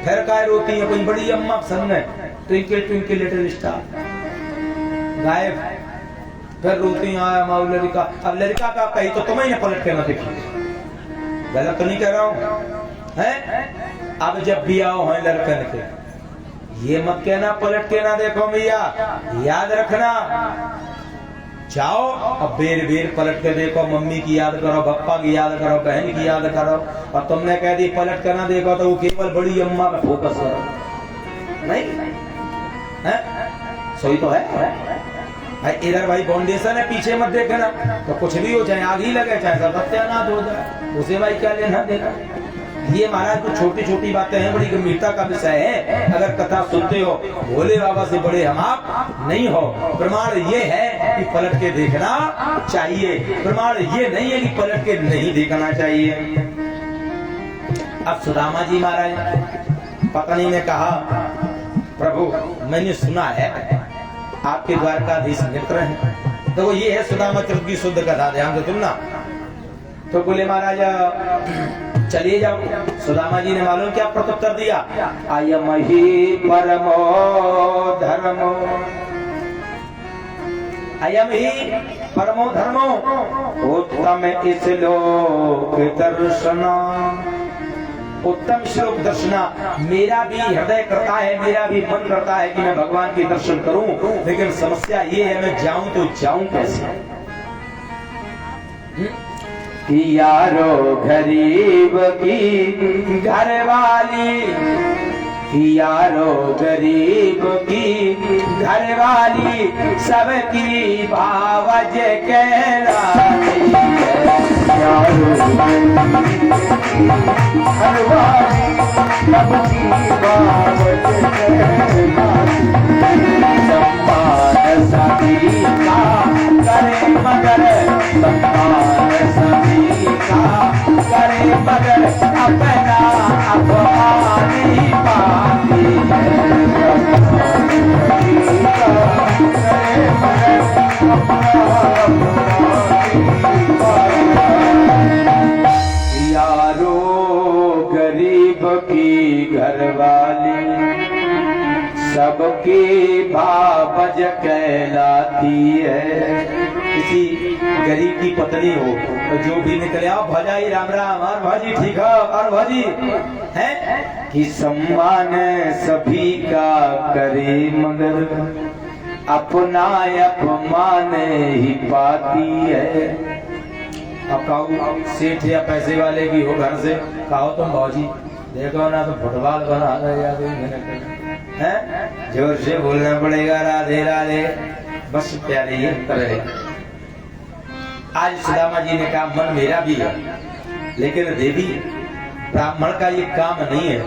फिर काय रोती है कोई बड़ी अम्मा संग में, ट्विंकल ट्विंकल लिटिल स्टार, गायब। फिर रोती आया माँ लड़का, अब लड़का का कही तो तुम्हें न पलट के ना देखी, गलत तो नहीं कह रहा हूँ है। अब जब भी आओ है लड़कन के, ये मत कहना पलट के ना देखो भैया, याद रखना। जाओ अब बेर बेर पलट के देखो, मम्मी की याद करो, पापा की याद करो, बहन की याद करो, और तुमने कह दी पलट कर ना देखो तो वो केवल बड़ी अम्मा पे फोकस करो, नहीं है? सोई तो है भाई, इधर भाई फाउंडेशन है, पीछे मत देखना, तो कुछ भी हो जाए, आग ही लगे चाहे सब सत्यानाश हो जाए, उसे भाई क्या लेना देना। ये महाराज कुछ छोटी छोटी बातें हैं, बड़ी गंभीरता का विषय है। अगर कथा सुनते हो, भोले बाबा से बड़े हम आप नहीं हो। प्रमाण ये है कि पलट के देखना चाहिए, प्रमाण ये नहीं है कि पलट के नहीं देखना चाहिए। अब सुदामा जी महाराज पत्नी ने कहा, प्रभु मैंने सुना है आपके द्वारकाधीश मित्र हैं, तो वो ये है सुदामा चरित्र की शुद्ध कथा, ध्यान से सुनना। तो बोले महाराज चलिए जाओ। सुदामा जी ने मालूम क्या प्रत्युत्तर दिया, अयम ही परमो धर्मो, अयम ही परमो धर्मो उत्तम इस लोक दर्शना, उत्तम श्लोक दर्शना। मेरा भी हृदय करता है, मेरा भी मन करता है कि मैं भगवान के दर्शन करूं, लेकिन समस्या ये है मैं जाऊं तो जाऊं कैसे। यारो गरीब की घरवाली, यारो गरीब की घरवाली, सबकी बावज कहलाती है। यारो घरवाली सबकी बावज कहलाती, सम्मान सभी का करे मगर, सम्मान सभी का करे मगर, अपना अपमान ही पाती है। यारो गरीब की घरवाली सबकी बावज कहलाती है। किसी गरीब की पत्नी हो तो जो भी निकले, आओ भाजाई राम राम, और भाजी ठीक है, और भाजी है कि सम्मान सभी का करे मगर, अपना अपमान ही पाती है। अब कहो सेठ या पैसे वाले भी हो घर से, कहो तुम भाजी देखो ना तो फुटबॉल बना रहे हैं, जोर से बोलना पड़ेगा राधे राधे, बस प्यारे ये तरह। आज सुदामा जी ने कहा मन मेरा भी है, लेकिन देवी ब्राह्मण का ये काम नहीं है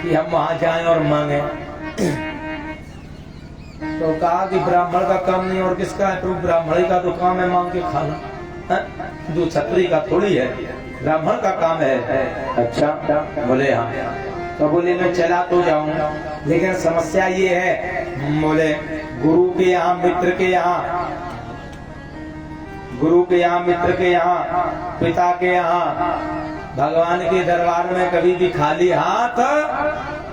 कि हम वहां जाएं और मांगे। तो कहा कि ब्राह्मण का काम नहीं और किसका है, तो ब्राह्मण का तो काम है मांग के खाना, जो छत्री का थोड़ी है, ब्राह्मण का काम है। अच्छा बोले हाँ, तो बोले मैं चला तो जाऊंगा, लेकिन समस्या ये है, बोले गुरु के यहाँ मित्र के यहाँ, गुरु के यहाँ मित्र के यहाँ, पिता के यहाँ, भगवान के दरबार में कभी भी खाली हाथ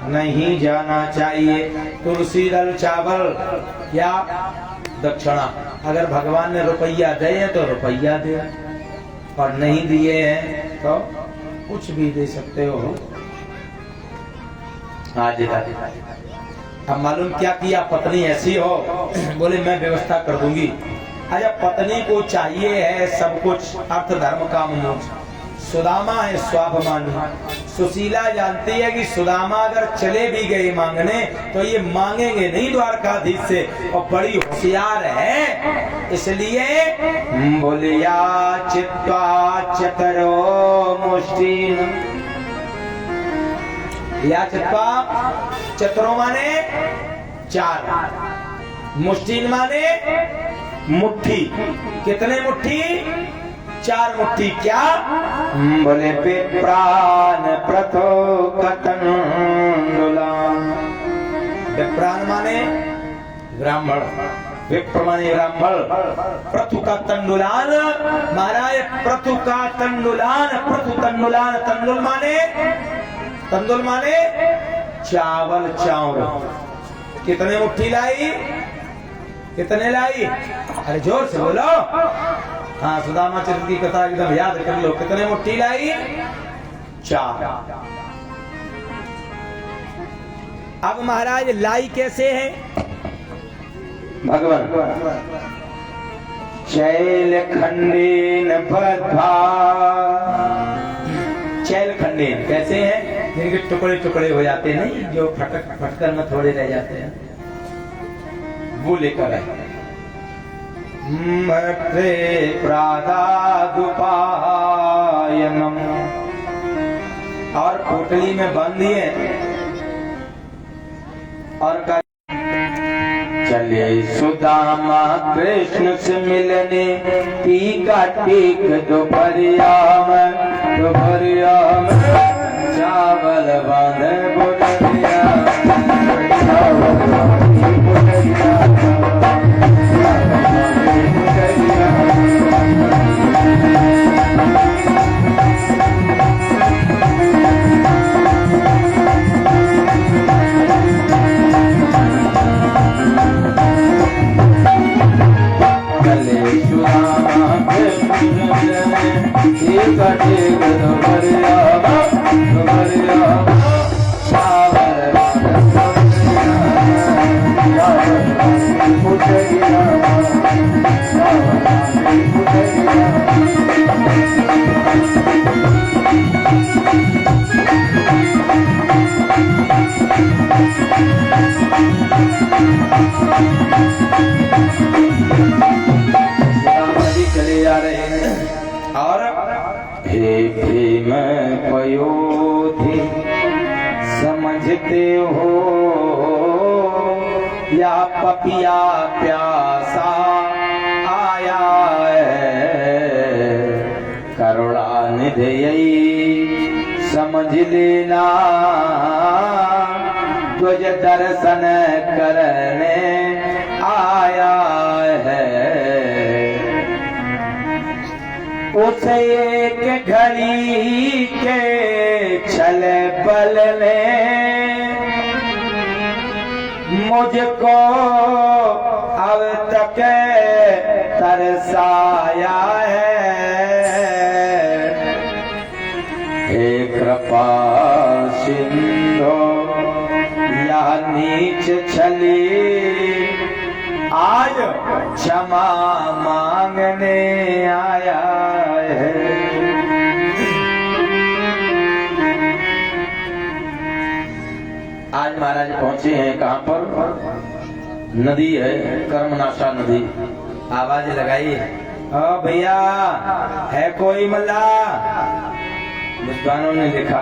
नहीं जाना चाहिए। तुलसी दल चावल या दक्षिणा, अगर भगवान ने रुपया दे तो रुपया दे, और नहीं दिए हैं तो कुछ भी दे सकते हो। आज अब मालूम क्या किया, पत्नी ऐसी हो, बोले मैं व्यवस्था कर दूंगी। अच्छा पत्नी को चाहिए है सब कुछ, अर्थ धर्म काम मोक्ष। सुदामा है स्वाभिमानी, सुशीला जानती है कि सुदामा अगर चले भी गए मांगने तो ये मांगेंगे नहीं द्वारकाधीश से, और बड़ी होशियार है, इसलिए बोले या चित्वा चतरो मुष्टिन, या चित्वा चतरो माने चार, मुष्टिन माने मुट्ठी, कितने मुट्ठी, चार मुट्ठी। क्या बोले पे प्राण प्रथो कतनुलाम, प्राण माने ब्राह्मण, विप्र माने ब्राह्मण, प्रथु का तंडुलान, महाराज प्रथु का तंडुलान, प्रथु तंडुलान, तंडुल माने, तंडुल माने चावल चावल, कितने मुट्ठी लाई? कितने लाई? अरे जोर से बोलो। हाँ, सुदामा चरित्र की कथा एकदम याद कर लो। कितने मुट्ठी लाई? 4। अब महाराज लाई कैसे है? भगवान चैल खंडेन बद्धा। चैल खंडेन कैसे हैं? जिनके टुकड़े टुकड़े हो जाते नहीं, जो फटकर में थोड़े रह जाते हैं, वो लेकर है। मत्रे प्रादादुपायनम, और पोटली में बंद दिए और चले सुदामा कृष्ण से मिलने, टीका टीक दोपहरिया में चावल बांध बुढ़िया। चले जा रहे हैं और हे प्रेम पयोधि समझते हो या पपिया प्यासा आया करुणा निधि समझ लेना, तुझ दर्शन करने आया है। उस एक घड़ी के छल बल ने मुझको अब तक तरसाया है। हे कृपा सिंधु या नीच छली, आज क्षमा मांगने आया है। आज महाराज पहुंचे हैं कहां पर? नदी है, कर्मनाशा नदी। आवाज लगाई, ओ भैया है कोई मल्ला? विद्वानों ने लिखा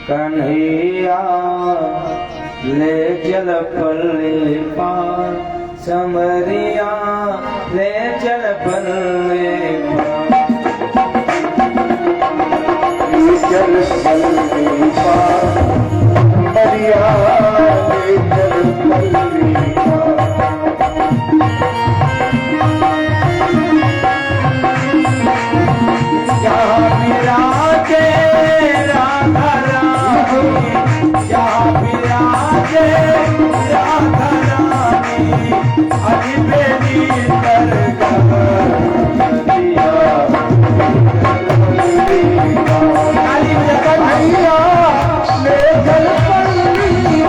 कन्हैया ले चल पल्ले पार, समरिया ले चल पल्ले पार, चल पल्ले पार, समरिया ले चल पल्ले पार। जहाँ विराजे राधा रानी, जहाँ विराजे राधा रानी, अजमेरी दरगाह नदिया काली जगत भैया ले चल पल्ली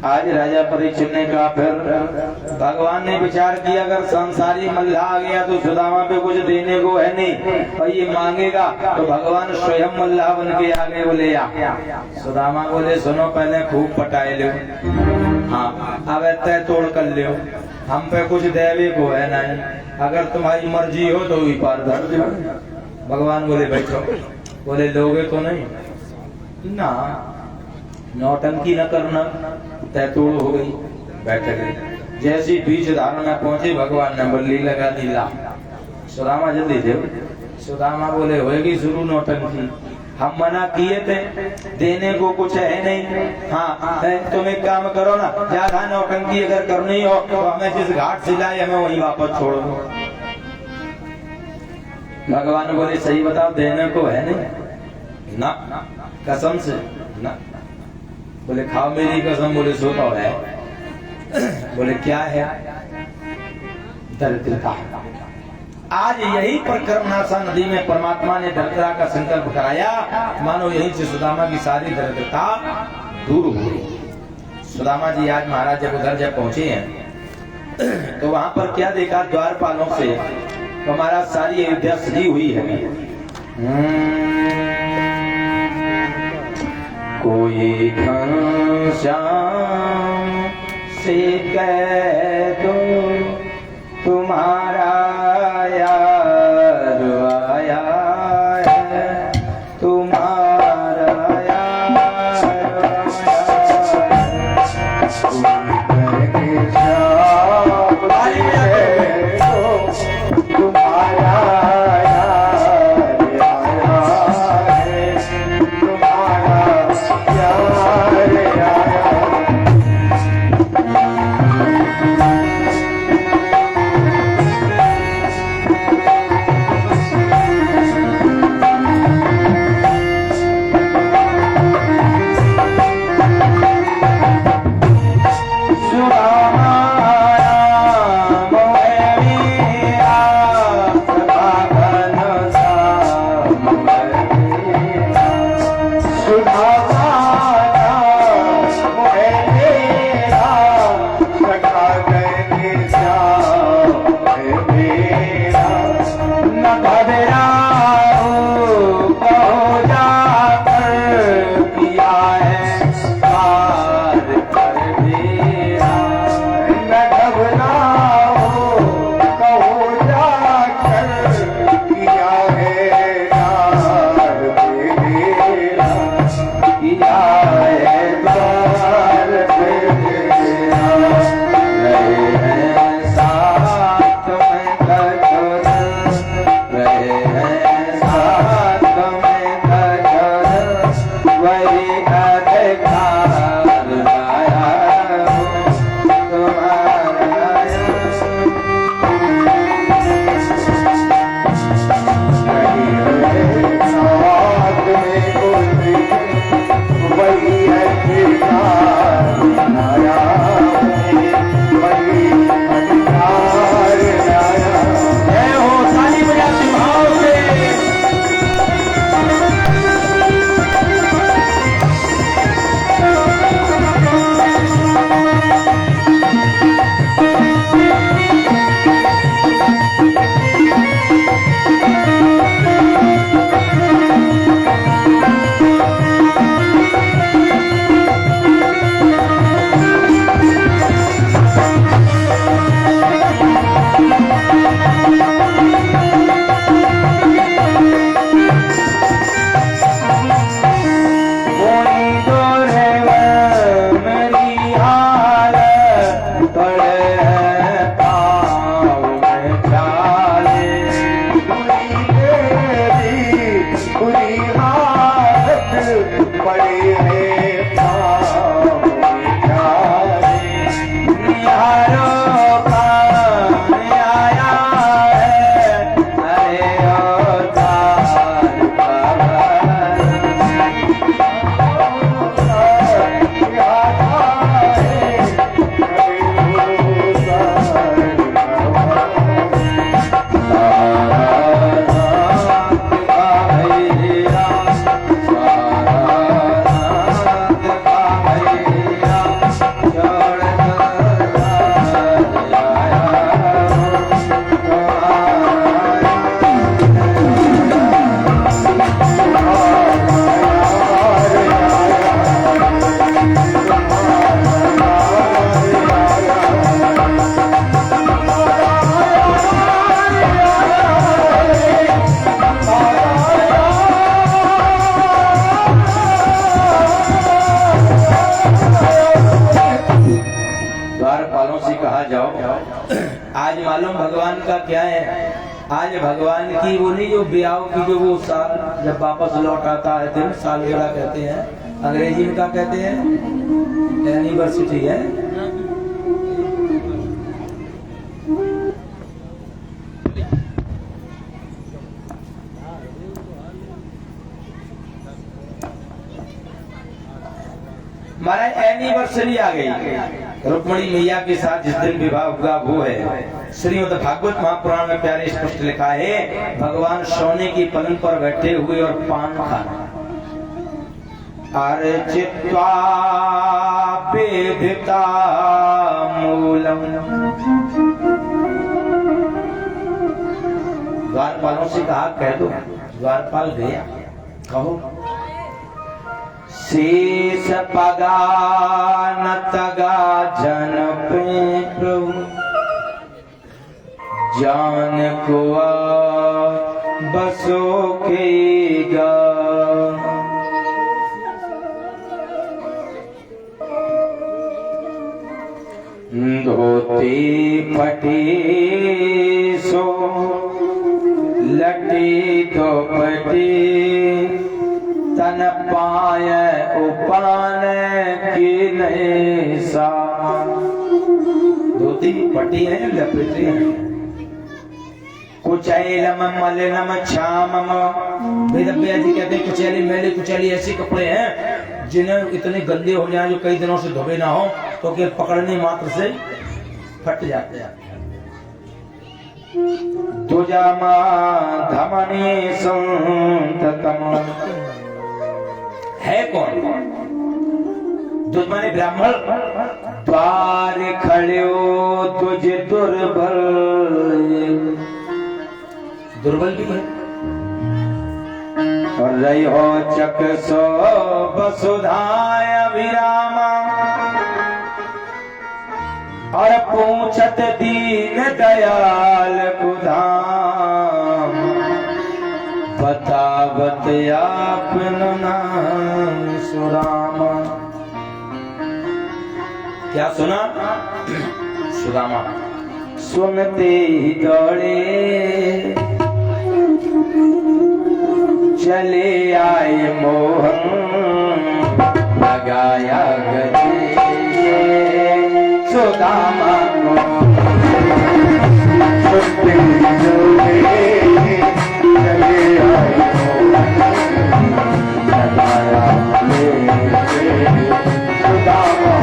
आज राजा परीक्षित ने कहा, फिर भगवान ने विचार किया अगर संसारी मल्लाह आ गया तो सुदामा पे कुछ देने को है नहीं, और ये मांगेगा तो भगवान स्वयं मल्लाह बन के आगे बोले आ। सुदामा बोले सुनो पहले खूब पटाए लो, हाँ अब तय तोड़ कर लो, हम पे कुछ देवे को है नहीं, अगर तुम्हारी मर्जी हो तो ही पार धर दो। भगवान बोले बैठो, बोले लोगे तो नहीं ना, नौटंकी न करना, तय तोड़ हो गई, बैठ गए। जैसी बीच धारण में पहुंचे भगवान ने बल्ली लगा दी ला। सुदामा जल्दी दे। सुदामा बोले होएगी शुरू नौटंकी, हम मना किए थे, देने को कुछ है नहीं। हाँ तुम एक काम करो ना, ज्यादा नौटंकी अगर करनी हो तो हमें जिस घाट से लाए हमें वहीं वापस छोड़ दो। भगवान बोले सही बताओ देने को है नहीं ना, कसम से ना। बोले खाओ मेरी कसम। बोले सो तो है। बोले क्या है? दरिद्रता। आज यही पर कर्मनाशा नदी में परमात्मा ने दरिद्रता का संकल्प कराया, मानो यहीं से सुदामा की सारी दरिद्रता दूर हो गई। सुदामा जी आज महाराज जब उधर जब पहुंचे हैं तो वहां पर क्या देखा, द्वारपालों से हमारा सारी अयोध्या सजी हुई है। कोई घनश्याम से कह दो तुम्हारा यार आया है, तुम्हारा यार आज मालूम भगवान का क्या है? आज भगवान की वो नहीं जो ब्याह की जो वो साल जब वापस लौट आता है दिन सालगिरह कहते हैं, अंग्रेजी में क्या कहते हैं? एनिवर्सिटी है। महाराज एनिवर्सरी आ गई रुक्मणी मैया के साथ जिस दिन विवाह हुआ वो है। श्रीमद् भागवत महापुराण में प्यारे स्पष्ट लिखा है, भगवान सोने की पलंग पर बैठे हुए और पान खाना। अर्चित्वा वेदिता मूलम। द्वारपालों से कहा कह दो, द्वारपाल गया, कहो शेष पगा न तगा जन प्रभु जान को बसो के गा। धोती फटी सो लटी धोपटी तन पाय उपान की नहीं सा। धोती फटी है लपेटी है। कुचैलम मलिनम छामम। वेदव्यास जी कहते हैं कुचैली मेले कुचैली ऐसे कपड़े हैं जिन्हें इतने गंदे हो जाए जो कई दिनों से धोबे ना हो तो कि पकड़ने मात्र से फट जाते हैं। दुजामा धमनी संततम। है कौन? दुश्मन ब्राह्मण। द्वार खड़े हो तुझे दुर्बल। दुर्बल भी है। और रही हो चक सो वसुधाय विरामा। और पूछत दीन दयाल कुधाम। बतावत आपन नाम सुदामा। क्या सुना? सुदामा सुनते ही दौड़े चले आए मोहन। लगाया गले सुदामा को। सुनते ही दौड़े चले आए मोहन। लगाया गले सुदामा को।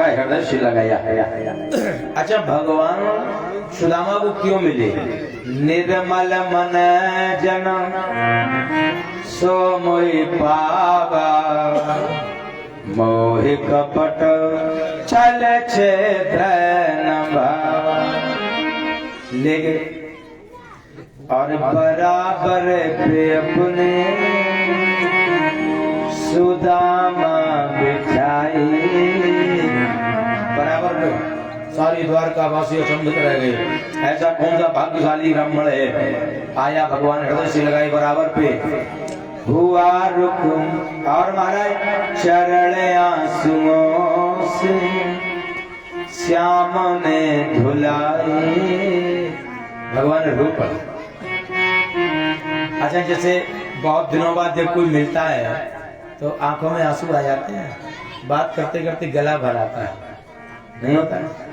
हृदय से लगाया। अच्छा भगवान सुदामा को क्यों मिले? निर्मल मन जन सो मोहि पावा। मोहि कपट छल छेद न भावा। ले गए और बराबर पे अपने सुदामा बिठाई। बराबर सारी द्वारका वासी अचंभित रह गए। ऐसा कौन सा भाग्यशाली ब्राह्मण है, आया भगवान हृदय से लगाई बराबर पे, हुआ रुकुम और महाराज चरण आंसुओं से श्याम ने धुलाए। भगवान रूप। अच्छा, जैसे बहुत दिनों बाद जब कोई मिलता है तो आंखों में आंसू आ जाते हैं, बात करते करते गला भर आता है, नहीं होता है?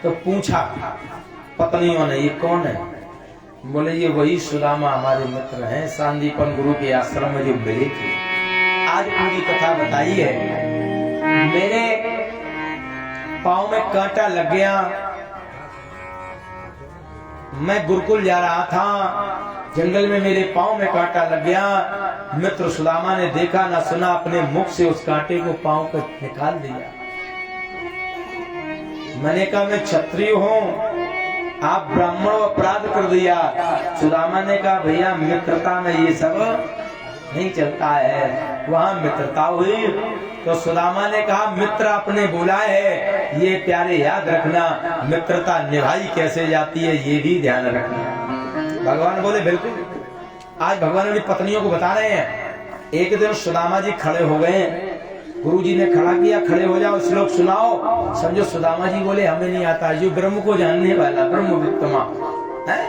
तो पूछा पत्नियों ने, ये कौन है? बोले ये वही सुदामा हमारे मित्र हैं, सांदीपन गुरु के आश्रम में जो मिले थे। आज पूरी कथा बताई है। मेरे पांव में कांटा लग गया, मैं गुरुकुल जा रहा था, जंगल में मेरे पांव में कांटा लग गया। मित्र सुदामा ने देखा ना सुना, अपने मुख से उस कांटे को पांव पर निकाल दिया। मैंने कहा मैं क्षत्रिय हूँ, आप ब्राह्मण अपराध कर दिया। सुदामा ने कहा भैया मित्रता में ये सब नहीं चलता है। वहां मित्रता हुई तो सुदामा ने कहा मित्र अपने बोला है, ये प्यारे याद रखना, मित्रता निभाई कैसे जाती है ये भी ध्यान रखना। भगवान बोले बिल्कुल। आज भगवान अपनी पत्नियों को बता रहे हैं। एक दिन सुदामा जी खड़े हो गए, गुरु जी ने खड़ा किया, खड़े हो जाओ श्लोक सुनाओ। समझो सुदामा जी बोले हमें नहीं आता। जो ब्रह्म को जानने वाला ब्रह्मवित्तमा है,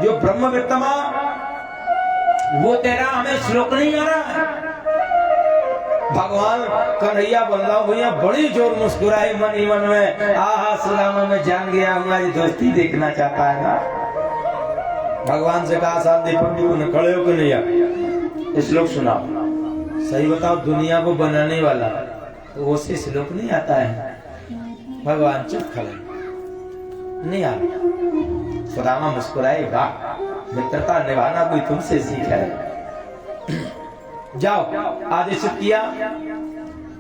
जो ब्रह्मवित्तमा, वो तेरा हमें श्लोक नहीं आ रहा है। भगवान कन्हैया बल्लभ भैया बड़ी जोर मुस्कुराए मन ही मन में, आहा सुदामा में जान गया हमारी दोस्ती देखना चाहता है ना। भगवान से कहा सांदीपन गुरु ने, खड़े हो कन्हैया श्लोक सुनाओ। सही बताओ, दुनिया को बनाने वाला तो उसे श्लोक नहीं आता है। भगवान चुप खड़े, नहीं आ। सुदामा मुस्कुराए, वाह मित्रता निभाना कोई तुमसे सीख है। जाओ आदेश किया।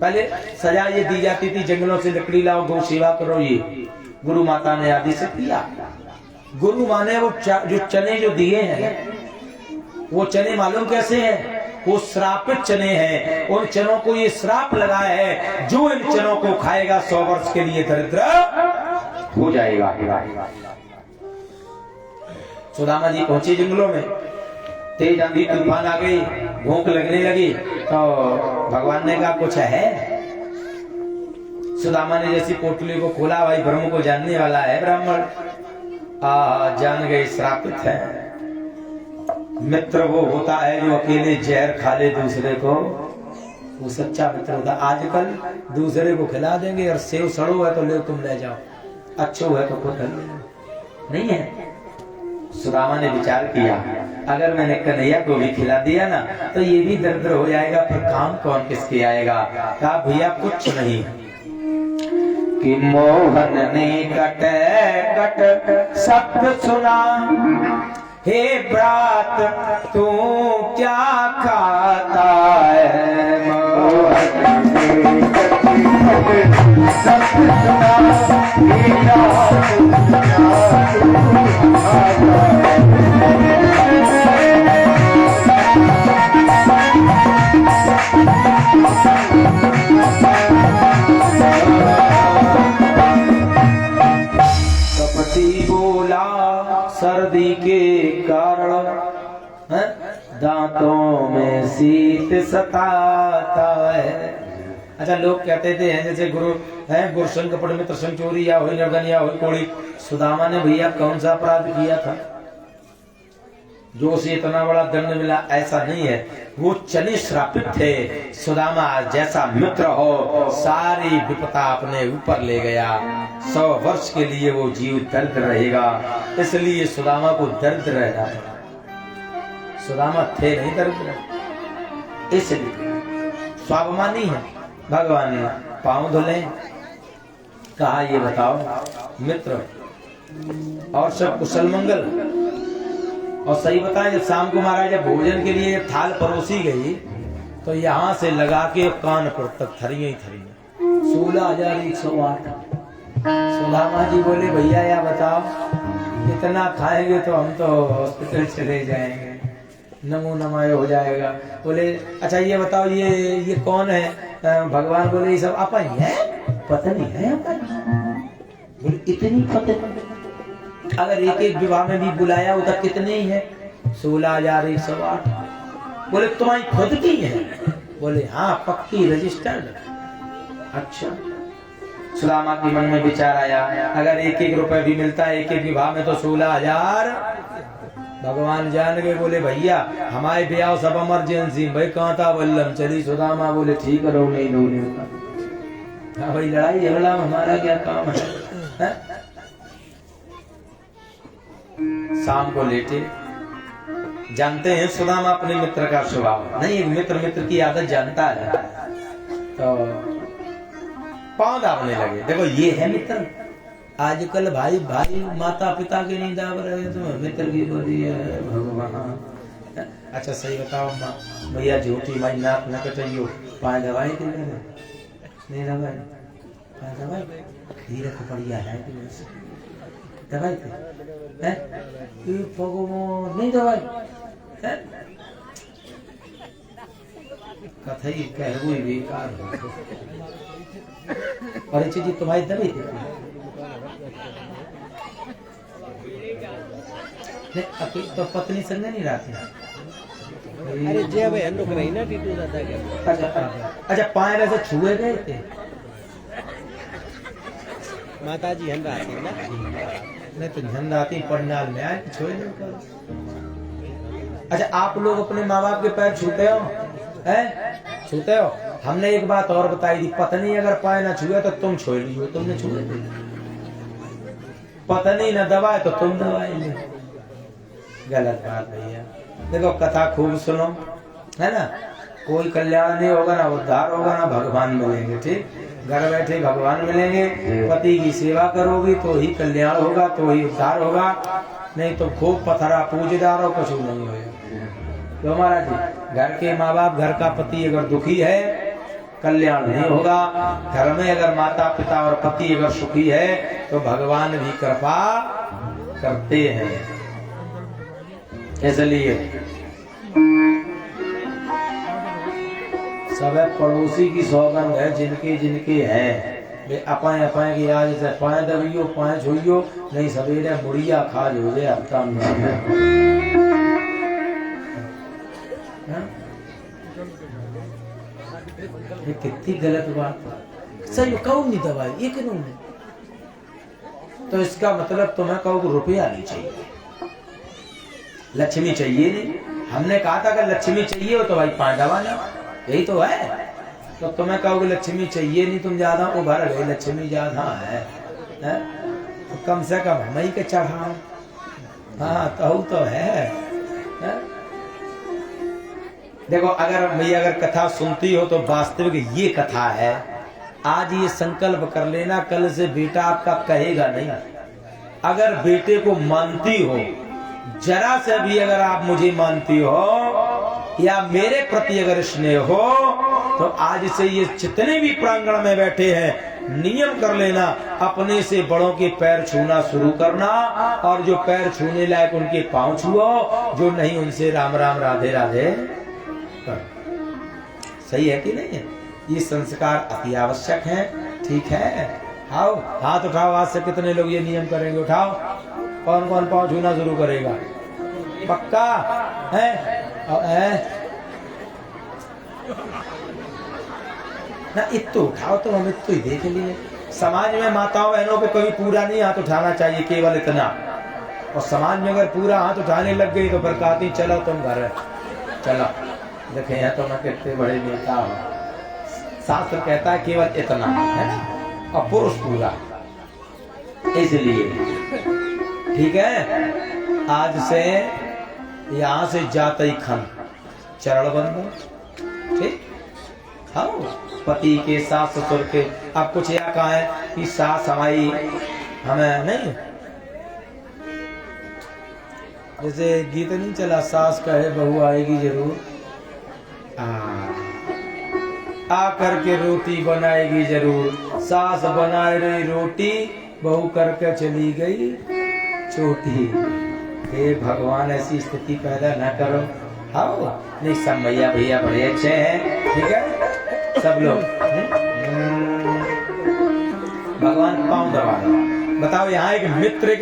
पहले सजा ये दी जाती थी, जंगलों से लकड़ी लाओ, गौ सेवा करो, ये गुरु माता ने आदेश किया। गुरु माँ ने वो जो चने जो दिए हैं, वो चने मालूम कैसे हैं? वो श्रापित चने हैं। उन चनों को ये श्राप लगा है, जो इन चनों को खाएगा 100 वर्ष के लिए दरिद्र हो जाएगा। सुदामा जी पहुंचे जंगलों में, तेज आंधी तूफान आ गई, भूख लगने लगी, तो भगवान ने कहा कुछ है? सुदामा ने जैसी पोटली को खोला, भाई ब्रह्म को जानने वाला है ब्राह्मण, जान गए श्रापित है। मित्र वो होता है जो अकेले जहर खा ले दूसरे को, वो सच्चा मित्र होता। आजकल दूसरे को खिला देंगे, और सेव सड़ो है तो ले तुम ले जाओ, अच्छो है तो खुद नहीं है। सुदामा ने विचार किया, अगर मैंने कन्हैया को भी खिला दिया ना तो ये भी दरिद्र हो जाएगा, फिर काम कौन किसके आएगा। कहा भैया कुछ नहीं कि मोहन ने कट कट शब्द सुना, हे ब्रात तू क्या खाता है। मोहन ने कट कट शब्द सुना, हे ब्रात तू क्या खाता है। सर्दी के कारण दांतों में शीत सताता है। अच्छा, लोग कहते थे जैसे गुरु है गुरुसंग कपड़ में त्रसंग चोरी या हुई नर्दन या हुई कोड़ी। सुदामा ने भैया कौन सा अपराध किया था जो उसे इतना बड़ा दंड मिला? ऐसा नहीं है, वो चने श्रापित थे। सुदामा जैसा मित्र हो सारी विपदा अपने ऊपर ले गया, 100 वर्ष के लिए वो जीव दर्द रहेगा, इसलिए सुदामा को दर्द रहना पड़ा। सुदामा थे नहीं दर्द, इसलिए स्वाभिमानी है। भगवान ने पांव धुले, कहा ये बताओ मित्र और सब कुशल मंगल। और सही बताएं, जब शाम को महाराज जब भोजन के लिए थाल परोसी गई तो यहाँ से लगा के कानपुर तक थरियां ही थरियां, 16,108। सुदामा जी बोले भैया या बताओ, इतना खाएंगे तो हम तो हॉस्पिटल चले जाएंगे, नमो नमाय हो जाएगा। बोले अच्छा ये बताओ ये कौन है? भगवान बोले ये सब अपन है, पता नहीं है अपन। बोले इतनी पते, अगर एक एक विवाह में भी बुलाया होता कितने ही है? 16,108। बोले तुम्हारी खुद की है? बोले हाँ पक्की रजिस्टर्ड। अच्छा। सुदामा के मन में विचार आया, अगर एक एक रुपए भी मिलता है एक एक विवाह में तो 16,000। भगवान जान गए, बोले भैया हमारे ब्याह सब इमरजेंसी, भाई कहाँ था बल्लम, चली सुदामा। बोले ठीक है रो नहीं रो नहीं। हाँ भाई लड़ाई झगड़ा में हमारा क्या काम है? शाम को लेटे, जानते हैं सुदामा अपने मित्र का स्वभाव नहीं, एक मित्र मित्र की आदत जानता है, तो पांव दाबने लगे। देखो ये है मित्र। आजकल भाई भाई माता पिता के नहीं दाब रहे तो मित्र की बोली है भगवान। अच्छा सही बताओ माँ भैया, झूठी माई नाक न कटाइयो, पाए दवाई के लिए नहीं दवाई, पाए दवाई धीरे को बढ़िया है दवाई है भगवान नहीं दवाई है कथई कह वो बेकार हो। परिचय जी तुम्हारी दवाई थी नहीं, तो पत्नी संग नहीं रहती। अरे जे भाई हम लोग रही ना टीटू दादा के। अच्छा पाए वैसे छुए गए थे? माता जी हम आती ना, नहीं तो झंड आती पंडाल में आए छुए नहीं कर। अच्छा आप लोग अपने माँ बाप के पैर छूते हो? हैं छूते हो? हमने एक बात और बताई थी, पत्नी अगर पाए ना छुए तो तुम छुए लियो, तुमने छुए थे। पत्नी न दबाए तो तुम दबाए ले, गलत बात भैया। देखो कथा खूब सुनो, है ना, कोई कल्याण नहीं होगा ना उद्धार होगा ना भगवान मिलेंगे। ठीक, घर बैठे भगवान मिलेंगे। पति की सेवा करोगी तो ही कल्याण होगा, तो ही उद्धार होगा, नहीं तो खूब पथरा पूजदार हो कुछ नहीं होगा। तो महाराज जी घर के माँ बाप घर का पति अगर दुखी है कल्याण नहीं होगा। घर में अगर माता पिता और पति अगर सुखी है तो भगवान भी कृपा करते हैं। इसलिए सब पड़ोसी की सौगंध है, जिनके जिनके हैं वे अपाए अपाए की आज से पाए दबियो पाए छुइयो, नहीं सवेरे मुड़िया खाज हो जाए हफ्ता में। ये कितनी गलत बात। सही कहूँ नहीं दवाई ये क्यों नहीं, तो इसका मतलब तुम्हें कहो रुपया नहीं चाहिए, लक्ष्मी चाहिए नहीं। हमने कहा था कि लक्ष्मी चाहिए हो तो भाई पाए दवा लो, यही तो है। तो तुम्हें कहोगे लक्ष्मी चाहिए नहीं, तुम ज्यादा उभर गए, लक्ष्मी ज्यादा है? तो कम से कम हम ही के चढ़ाओ। हाँ तो है? देखो अगर भैया अगर कथा सुनती हो तो वास्तविक ये कथा है। आज ये संकल्प कर लेना, कल से बेटा आपका कहेगा नहीं। अगर बेटे को मानती हो, जरा से भी अगर आप मुझे मानती हो या मेरे प्रति अगर स्नेह हो, तो आज से ये जितने भी प्रांगण में बैठे हैं नियम कर लेना, अपने से बड़ों के पैर छूना शुरू करना, और जो पैर छूने लायक उनके पांव छुओ, जो नहीं उनसे राम राम राधे राधे। सही है कि नहीं है? ये संस्कार अति आवश्यक है। ठीक है, आओ हाथ उठाओ। आज से कितने लोग ये नियम करेंगे? उठाओ। कौन कौन पांव छूना शुरू करेगा? पक्का है? ना इतो उठाओ, तो हम इतो ही देख लिए। समाज में माताओं बहनों पे कभी पूरा नहीं हाथ उठाना चाहिए, केवल इतना। और समाज में अगर पूरा हाथ उठाने लग गई तो फिर कहती चलो तुम घर चलो। देखे हैं तो मैं कितने बड़े नेता हूँ। शास्त्र कहता है केवल इतना है ना, और पुरुष पूरा। इसलिए ठीक है, आज से यहाँ से जाते ही खन चरण बंद। ठीक, हाँ पति के सास ससुर के। अब कुछ या कहा है कि सास हमारी हमें नहीं, जैसे गीत नहीं चला, सास कहे बहू आएगी जरूर, आ करके रोटी बनाएगी जरूर। सास बनाए रही रोटी, बहू करके चली गई चोटी। हे भगवान ऐसी स्थिति पैदा न करो। हाँ नहीं, सब भैया भैया बड़े अच्छे हैं। ठीक है सब लोग। भगवान पाँव दबा दो बताओ यहाँ एक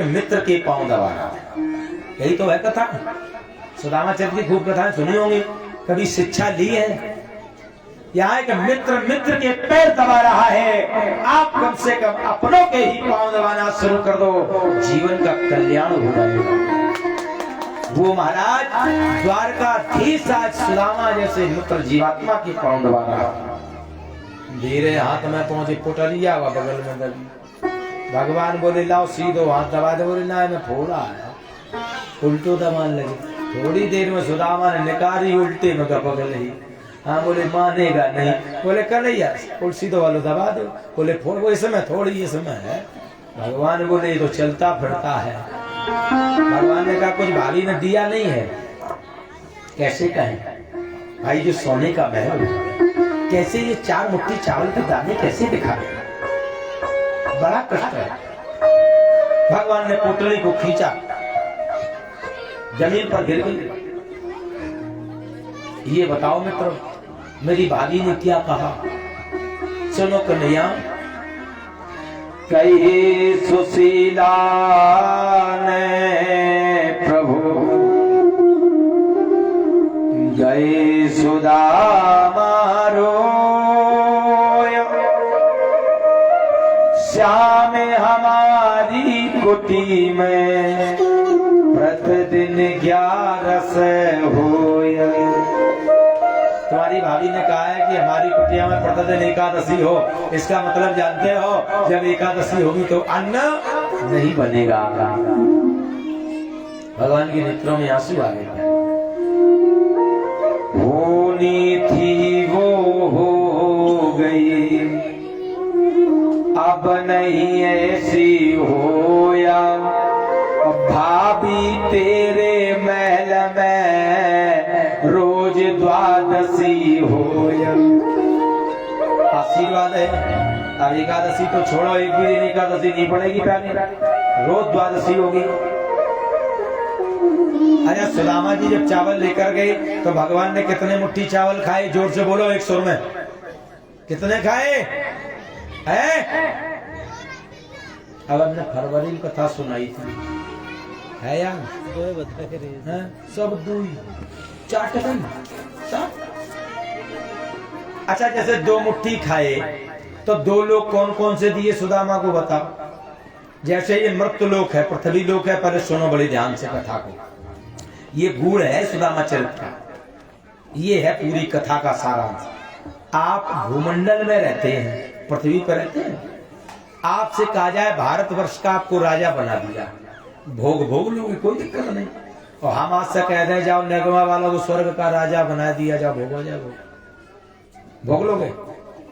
मित्र के पांव दबाना, यही तो है कथा। सुदामा चरित्र की खूब कथाएं सुनी होंगी, कभी शिक्षा ली है। यहाँ एक मित्र के पैर दबा रहा है, आप कम से कम अपनों के ही पांव दबाना शुरू कर दो, जीवन का कल्याण हो जाएगा। वो महाराज द्वारकाधीश आज सुदामा जैसे मित्र जीवात्मा के पांव दबा रहा। धीरे हाथ में पहुंचे, पुटलिया हुआ बगल में दबी। भगवान बोले लाओ सीधो हाथ दबा दे, बोले ना मैं फोड़ा है, उल्टो दबाने लगे। थोड़ी देर में सुदामा ने निकारी उल्टे में पकड़ ली। हाँ बोले मानेगा नहीं, बोले कन्हैया उल्टी दो वालों दबा दो, बोले फोड़, वो इसमें थोड़ी ये समय है। भगवान बोले ये तो चलता फिरता है। भगवान ने कहा कुछ भाभी ने दिया नहीं है। कैसे कहें भाई, जो सोने का महल, कैसे ये 4 मुट्ठी चावल के दाने कैसे दिखा, बड़ा कष्ट है। भगवान ने पुतली को खींचा, जमीन पर गिर गई। ये बताओ मित्रों, मेरी भाभी ने क्या कहा, सुनो कन्हैया। कही सुशीला ने प्रभु गए सुदामा रोय, श्याम हमारी कुटी में प्रतिदिन 11 होय। तुम्हारी भाभी ने कहा है कि हमारी कुटिया में प्रतिदिन एकादशी हो, इसका मतलब जानते हो जब एकादशी होगी तो अन्न नहीं बनेगा। भगवान के नेत्रों में आंसू आ गए। होनी थी वो हो गई, अब नहीं ऐसी होया, भाभी तेरे महल में रोज द्वादशी होया। आशीर्वाद है। अब एकादशी तो छोड़ो, एक भी दिन एकादशी नहीं पड़ेगी, रोज द्वादशी होगी। अरे सुदामा जी जब चावल लेकर गए तो भगवान ने कितने मुट्ठी चावल खाए, जोर से बोलो एक सुर में, कितने खाए हैं? अब हमने फरवरी में कथा सुनाई थी, है यार, सब 2-4 टन सब। अच्छा जैसे 2 मुट्ठी खाए तो 2 लोग कौन कौन से दिए सुदामा को बताओ। जैसे ये मृत्यु लोक है, पृथ्वी लोक है, पहले सुनो बड़े ध्यान से कथा को। ये गुण है सुदामा चरित्र का, ये है पूरी कथा का सारांश। आप भूमंडल में रहते हैं, पृथ्वी पर रहते हैं, आपसे कहा जाए भारतवर्ष का आपको राजा बना दिया, भोग लोगे, कोई दिक्कत नहीं। और हम आज से कह दें जाओ निगमा वालों को स्वर्ग का राजा बना दिया, जाओ भोग हो जाओ, भोग लोगे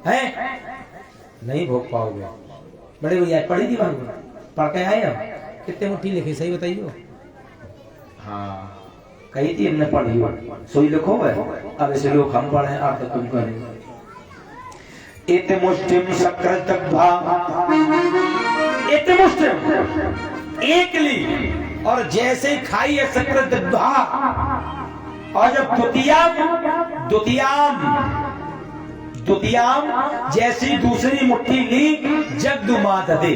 हैं? नहीं भोग पाओगे। बड़े भैया पढ़ी थी, पढ़ के आए हम, कितने मुट्ठी लिखी सही बताइए। हाँ कही थी हमने पढ़ी, सोई लिखो है। अब ऐसे लोग हम पढ़े, आप तो तुम करें। इत मुष्टिम सकृतभा, इत मुष्टिम एक ली, और जैसे खाई है सकृतभा, और जब द्वितीयाम जैसी दूसरी मुट्ठी ली, जगदुमात दे,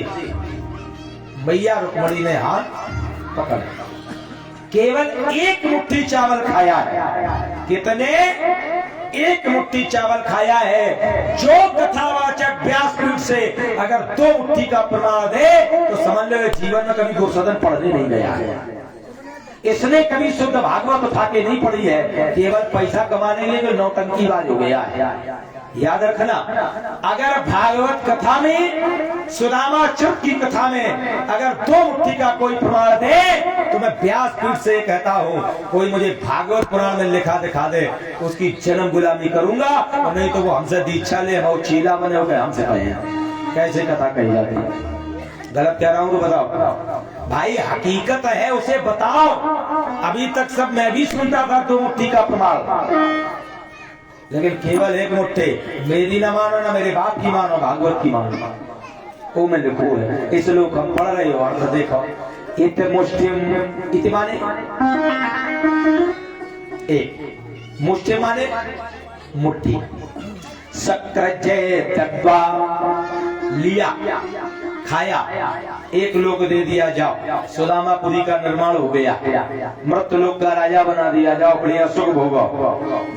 मैया रुक्मणी ने हाथ पकड़ा, केवल 1 मुट्ठी चावल खाया है। कितने? 1 मुट्ठी चावल खाया है। जो कथावाचक व्यासपीठ से अगर 2 मुट्ठी का प्रमाण दे तो समझ लो जीवन में कभी गोसदन पढ़ने नहीं गया है। इसने कभी शुद्ध भागवत उठा के नहीं पढ़ी है, केवल पैसा कमाने के लिए नौटंकीबाज हो गया है। याद रखना, अगर भागवत कथा में, सुदामा चरित्र की कथा में अगर 2 मुट्ठी का कोई प्रमाण दे तो मैं व्यासपीठ से कहता हूँ, कोई मुझे भागवत पुराण में लिखा दिखा दे, उसकी जन्म गुलामी करूंगा, और नहीं तो वो हमसे दीक्षा ले, वो चीला बने हो गए हमसे कहे। कैसे कथा कही जाती है? गलत कह रहा हूँ तो बताओ भाई, हकीकत है उसे बताओ। अभी तक सब मैं भी सुनता था 2 मुट्ठी का प्रमाण, लेकिन केवल 1 मुट्ठी। मेरी ना मानो ना मेरे बाप की मानो, भागवत की मानो, वो मैं लिखो है। इस लोग हम पढ़ रहे हो, अर्थ देखो। इत मुष्टिम, इति माने 1, मुष्टि माने मुट्ठी, सक्रजय दब्बा लिया, खाया, एक लोक दे दिया, जाओ सुदामापुरी का निर्माण हो गया, मृत लोक का राजा बना दिया, जाओ बढ़िया सुख भोगो।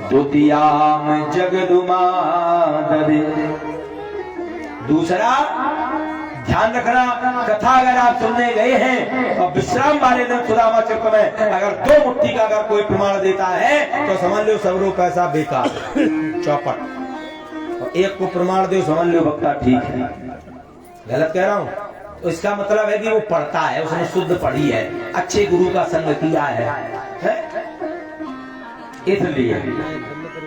द्वितीयाम जगदुमादरे। दूसरा ध्यान रखना, कथा अगर आप सुनने गए हैं और विश्राम वाले दिन सुदामा चक्र में अगर 2 मुट्ठी का अगर कोई प्रमाण देता है तो समझ लो सबरो पैसा बेकार, चौपट। और एक को प्रमाण दो, समझ लो वक्ता ठीक है। गलत कह रहा हूं? तो इसका मतलब है कि वो पढ़ता है, उसने शुद्ध पढ़ी है, अच्छे गुरु का संग किया है? इसलिए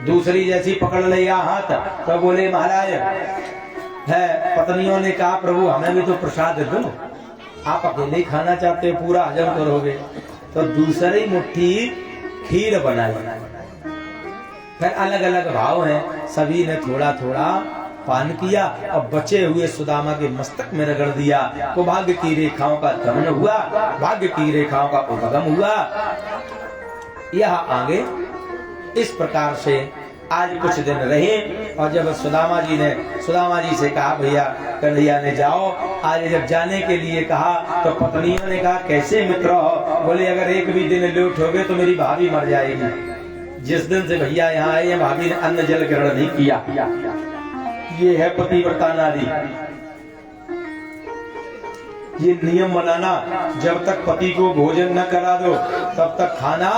दूसरी जैसी पकड़ लिया हाथ तो बोले महाराज है, पत्नियों ने कहा प्रभु हमें भी तो प्रसाद दो, आप अकेले खाना चाहते हो, पूरा हजम करोगे, तो दूसरी मुट्ठी खीर बनाई। फिर अलग अलग भाव हैं, सभी ने थोड़ा थोड़ा पान किया और बचे हुए सुदामा के मस्तक में रगड़ दिया, तो भाग्य की रेखाओं का दमन हुआ, भाग्य की रेखाओं का उद्गम हुआ। यह आगे इस प्रकार से आज कुछ दिन रहे। और जब सुदामा जी से कहा भैया कन्हैया ने जाओ, आज जब जाने के लिए कहा तो पत्नियों ने कहा कैसे मित्र हो? बोले अगर एक भी दिन लेट हो गए तो मेरी भाभी मर जाएगी। जिस दिन से भैया यहाँ आए भाभी ने अन्न जल ग्रहण नहीं किया। ये है पतिव्रता नारी। ये नियम बनाना, जब तक पति को भोजन न करा दो तब तक खाना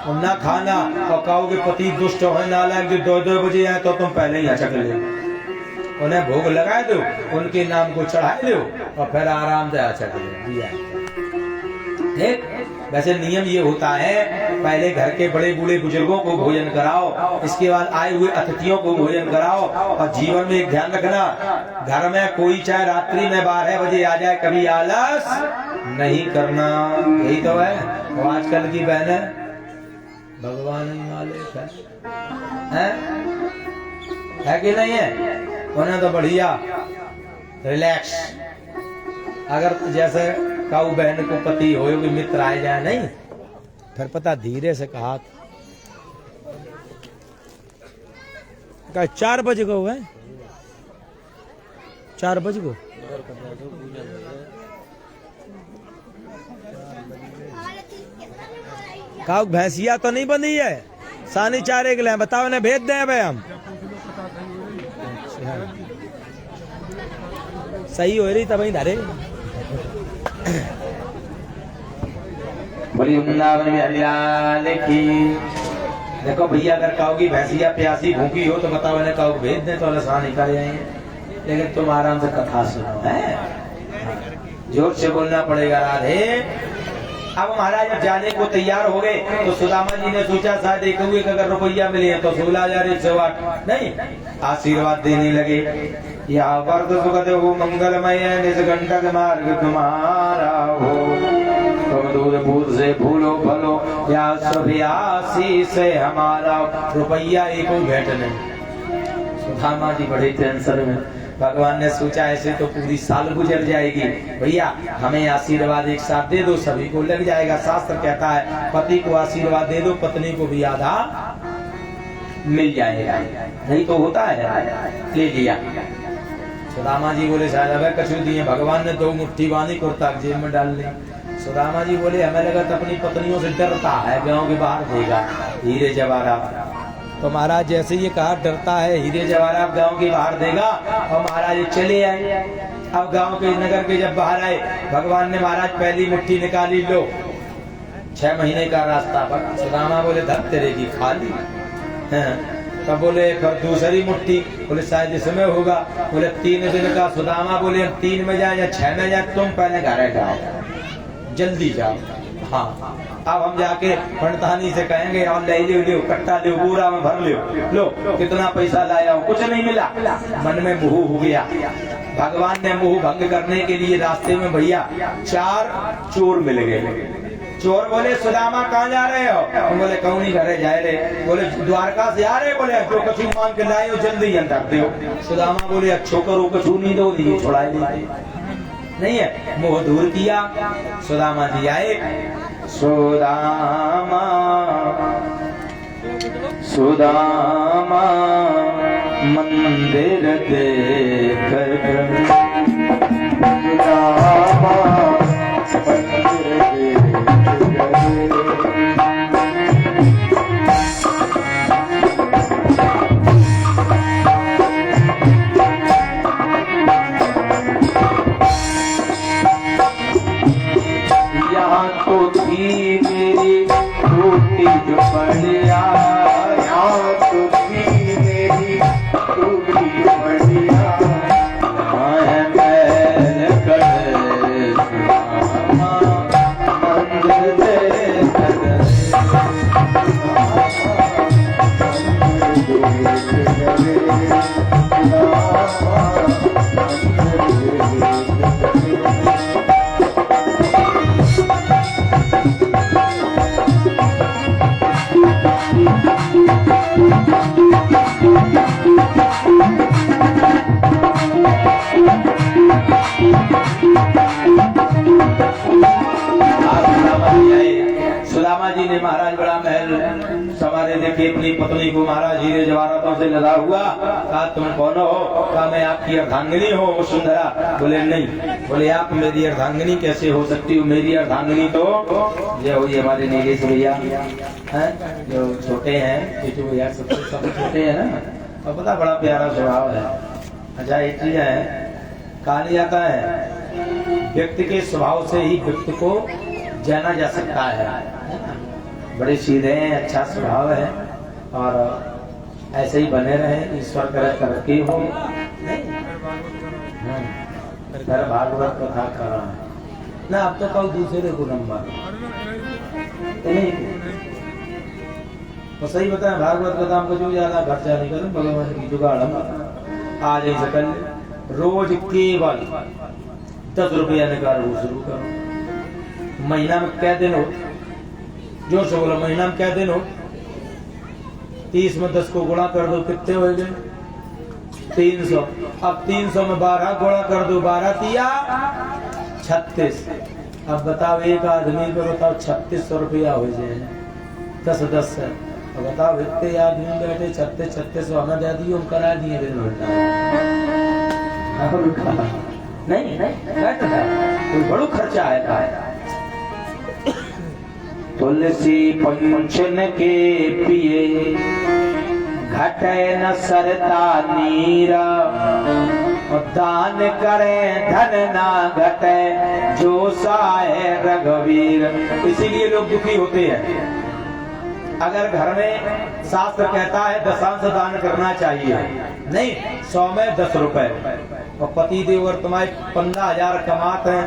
न खाना। और कहोगे पति दुष्ट हो नालायक, जो 2 बजे आए तो तुम पहले ही अचक ले, उन्हें भोग लगा दो, उनके नाम को चढ़ा दो और फिर आराम से अचक ले। वैसे नियम ये होता है, पहले घर के बड़े बूढ़े बुजुर्गों को भोजन कराओ, इसके बाद आए हुए अतिथियों को भोजन कराओ। और जीवन में एक ध्यान रखना, घर में कोई चाहे रात्रि में 12 बजे आ जाए, कभी आलस नहीं करना। यही तो है। तो आजकल की बहनें भगवान ही मालिक है कि नहीं है? उन्हें तो बढ़िया रिलैक्स, अगर जैसे काऊ बहन को पति हो कि मित्र आए जाए नहीं, फिर पता धीरे से कहा 4 बजे को है, 4 बजे को काऊ भैंसिया तो नहीं बंधी है, सानी 4 एक ले बताओ, इन्हें भेज दें भाई हम। सही हो रही तब ही धारे बड़ी वृंदावन में हरियाली की। देखो भैया अगर कहोगी भैंसिया प्यासी भूखी हो तो बताओ इन्हें कहो भेज दें तो आसान निकाल जाएंगे, लेकिन तुम आराम से कथा सुनो है, जोर से बोलना पड़ेगा। राधे। अब महाराज जब जाने को तैयार हो गए तो सुदामा जी ने सोचा शायद एक अगर रुपया मिले तो 16,108 नहीं, आशीर्वाद देने लगे। या वर्द सुगत हो मंगलमय निजगंडक मार्ग तुम्हारा हो, तुम दूर भूत से भूलो भलो या सभ्यासी से हमारा। रुपया एक भेंट नहीं। सुदामा जी बड़े टेंशन में, भगवान ने सोचा ऐसे तो पूरी साल गुजर जाएगी, भैया हमें आशीर्वाद एक साथ दे दो, सभी को लग जाएगा। शास्त्र कहता है पति को आशीर्वाद दे दो, पत्नी को भी आधा मिल जाएगा, नहीं तो होता है। ले लिया। सुदामा जी बोले शायद कछु दिए, भगवान ने 2 मुट्ठी बांधी कुर्ता जेब में डाल ली। सुदामा जी बोले हमें लगा तो अपनी पत्नियों से डरता है, गाँव के बाहर देगा हीरे जवाहरात। तो महाराज जैसे ये कहा डरता है हीरे जवाहरात गांव के बाहर देगा, और महाराज चले आए। अब गांव के नगर के जब बाहर आए, भगवान ने महाराज पहली मुट्ठी निकाली, लो 6 महीने का रास्ता। पर सुदामा बोले धर तेरे की खाली। तब बोले फिर दूसरी मुट्ठी, बोले शायद इसमें होगा। बोले 3 दिन का। सुदामा बोले 3 में जाए या 6 में जाए, तुम पहले घर जाओ, जल्दी जाओ। हाँ अब हम जाके पंडितानी से कहेंगे और ले लो कट्टा लो, पूरा में भर लो कितना पैसा लाया हो, कुछ नहीं मिला। मन में मोह हो गया। भगवान ने मोह भंग करने के लिए रास्ते में भैया 4 चोर मिल गए। चोर बोले सुदामा कहाँ जा रहे हो? हम बोले कौनी घरे जा रहे। बोले द्वारका से आ रहे। बोले जो कछु मांग के लाए हो जल्दी अंदर दो। सुदामा बोले अच्छो करो, कछु नहीं दो, दिए छोड़ा नहीं है। मोह दूर किया। सुदामा जी आए। सुदामा सुदामा मंदिर देख सुदामा जी ने महाराज बड़ा महल सवारे देखे, अपनी पत्नी को महाराज हीरे जवाहरातों से लदा हुआ। कहा तुम कौन हो? कहा मैं आपकी अर्धांगिनी हूँ वसुंधरा। बोले नहीं। बोले आप मेरी अर्धांगिनी कैसे हो सकती हो? मेरी अर्धांगिनी तो ये हुई हमारे नीलेश भैया हैं जो छोटे हैं, टीटू भैया सब छोटे हैं ना, और पता बड़ा प्यारा स्वभाव है। अच्छा एक चीज है, कहा जाता है व्यक्ति के स्वभाव से ही व्यक्ति को जाना जा सकता है। बड़े सीधे हैं, अच्छा स्वभाव है और ऐसे ही बने रहे। ईश्वर करे तरक्की हो। फिर भागवत कथा कर रहा है ना, अब तो कल दूसरे को नंबर नहीं तो सही बताए। भागवत कथा हमको जो ज्यादा खर्चा नहीं करें, भगवान की जुगाड़ आज ही से कर रोज केवल 10 रुपया निकालो शुरू करो। महीना में क्या दिन हो? जो 16 महीना में क्या दिन हो? 30 में 10 को गुणा कर दो, कितने हो गए? 300। अब 300 में 12 गुणा कर दो, 12 तिया 36। अब बताओ एक आदमी को बताओ 3600 रुपया हो जाए 10 से। अब बताओ इतने आदमी बैठे 3600 हमें दे दिए, हम करा दिए दिन नहीं कोई बड़ो खर्चा है। तुलसी पंचन के पिए घटे न सरता नीरा, और दान करे धन ना घटे जो साहे रघुवीर। इसीलिए लोग दुखी होते हैं। अगर घर में शास्त्र कहता है दशांश दान करना चाहिए, नहीं 100 में 10 रुपए, और पति देव और तुम्हारे 15,000 कमाते हैं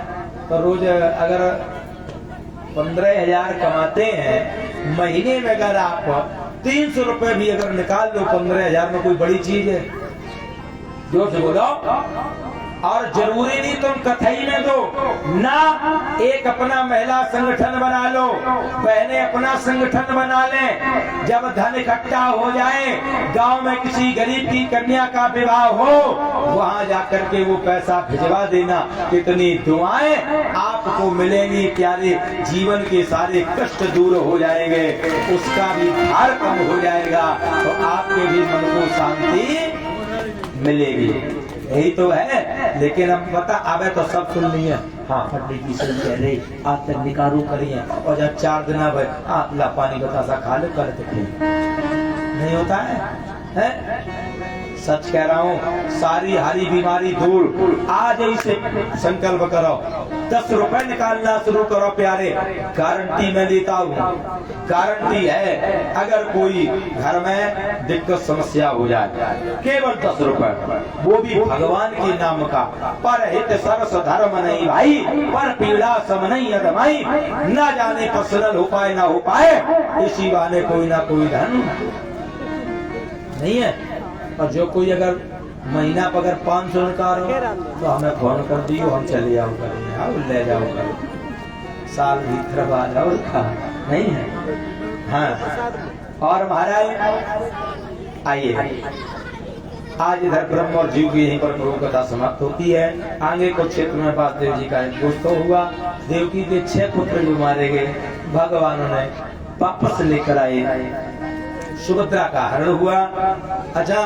तो रोज अगर 15,000 कमाते हैं, महीने में अगर आप 300 रुपए भी अगर निकाल लो 15,000 में, कोई बड़ी चीज है? जो से बोलो। और जरूरी नहीं तुम कथई में दो ना, एक अपना महिला संगठन बना लो, बहनें अपना संगठन बना लें। जब धन इकट्ठा हो जाए, गांव में किसी गरीब की कन्या का विवाह हो, वहां जाकर के वो पैसा भिजवा देना। कितनी दुआएं आपको मिलेंगी प्यारे, जीवन के सारे कष्ट दूर हो जाएंगे, उसका भी भार कम हो जाएगा, तो आपके भी मन को शांति मिलेगी। यही तो है। लेकिन अब पता आवे तो सब सुन लिया। हाँ हड्डी की सही कह रही, आज तक निकारू करिए, और जब 4 दिन भाई ला पानी बतासा खा ले, कर नहीं होता है? सच कह रहा हूँ, सारी हारी बीमारी दूर। आज ही से संकल्प करो, 10 रुपए निकालना शुरू करो प्यारे। गारंटी मैं देता हूँ, गारंटी है। अगर कोई घर में दिक्कत समस्या हो जाए, केवल 10 रुपए, वो भी भगवान के नाम का। पर हित सरस धर्म नहीं भाई, पर पीड़ा सम नहीं अदमाई। न जाने पर्सनल हो पाए ना हो पाए, इसी बहाने कोई ना कोई धन नहीं है। और जो कोई अगर महीना पर अगर 500 निकालो तो हमें फोन कर दियो, हम चले जाओ करेंगे, हाँ ले जाओ करें, साल भीतर बाद और नहीं है। हाँ और महाराज आइए, आज इधर ब्रह्म और जीव की यहीं पर गुरु कथा समाप्त होती है। आगे कुछ क्षेत्र में वासुदेव जी का एक दोस्तों हुआ। देवकी के 6 पुत्र जो मारे गए, भगवान ने वापस लेकर आए। सुभद्रा का हरण हुआ। अच्छा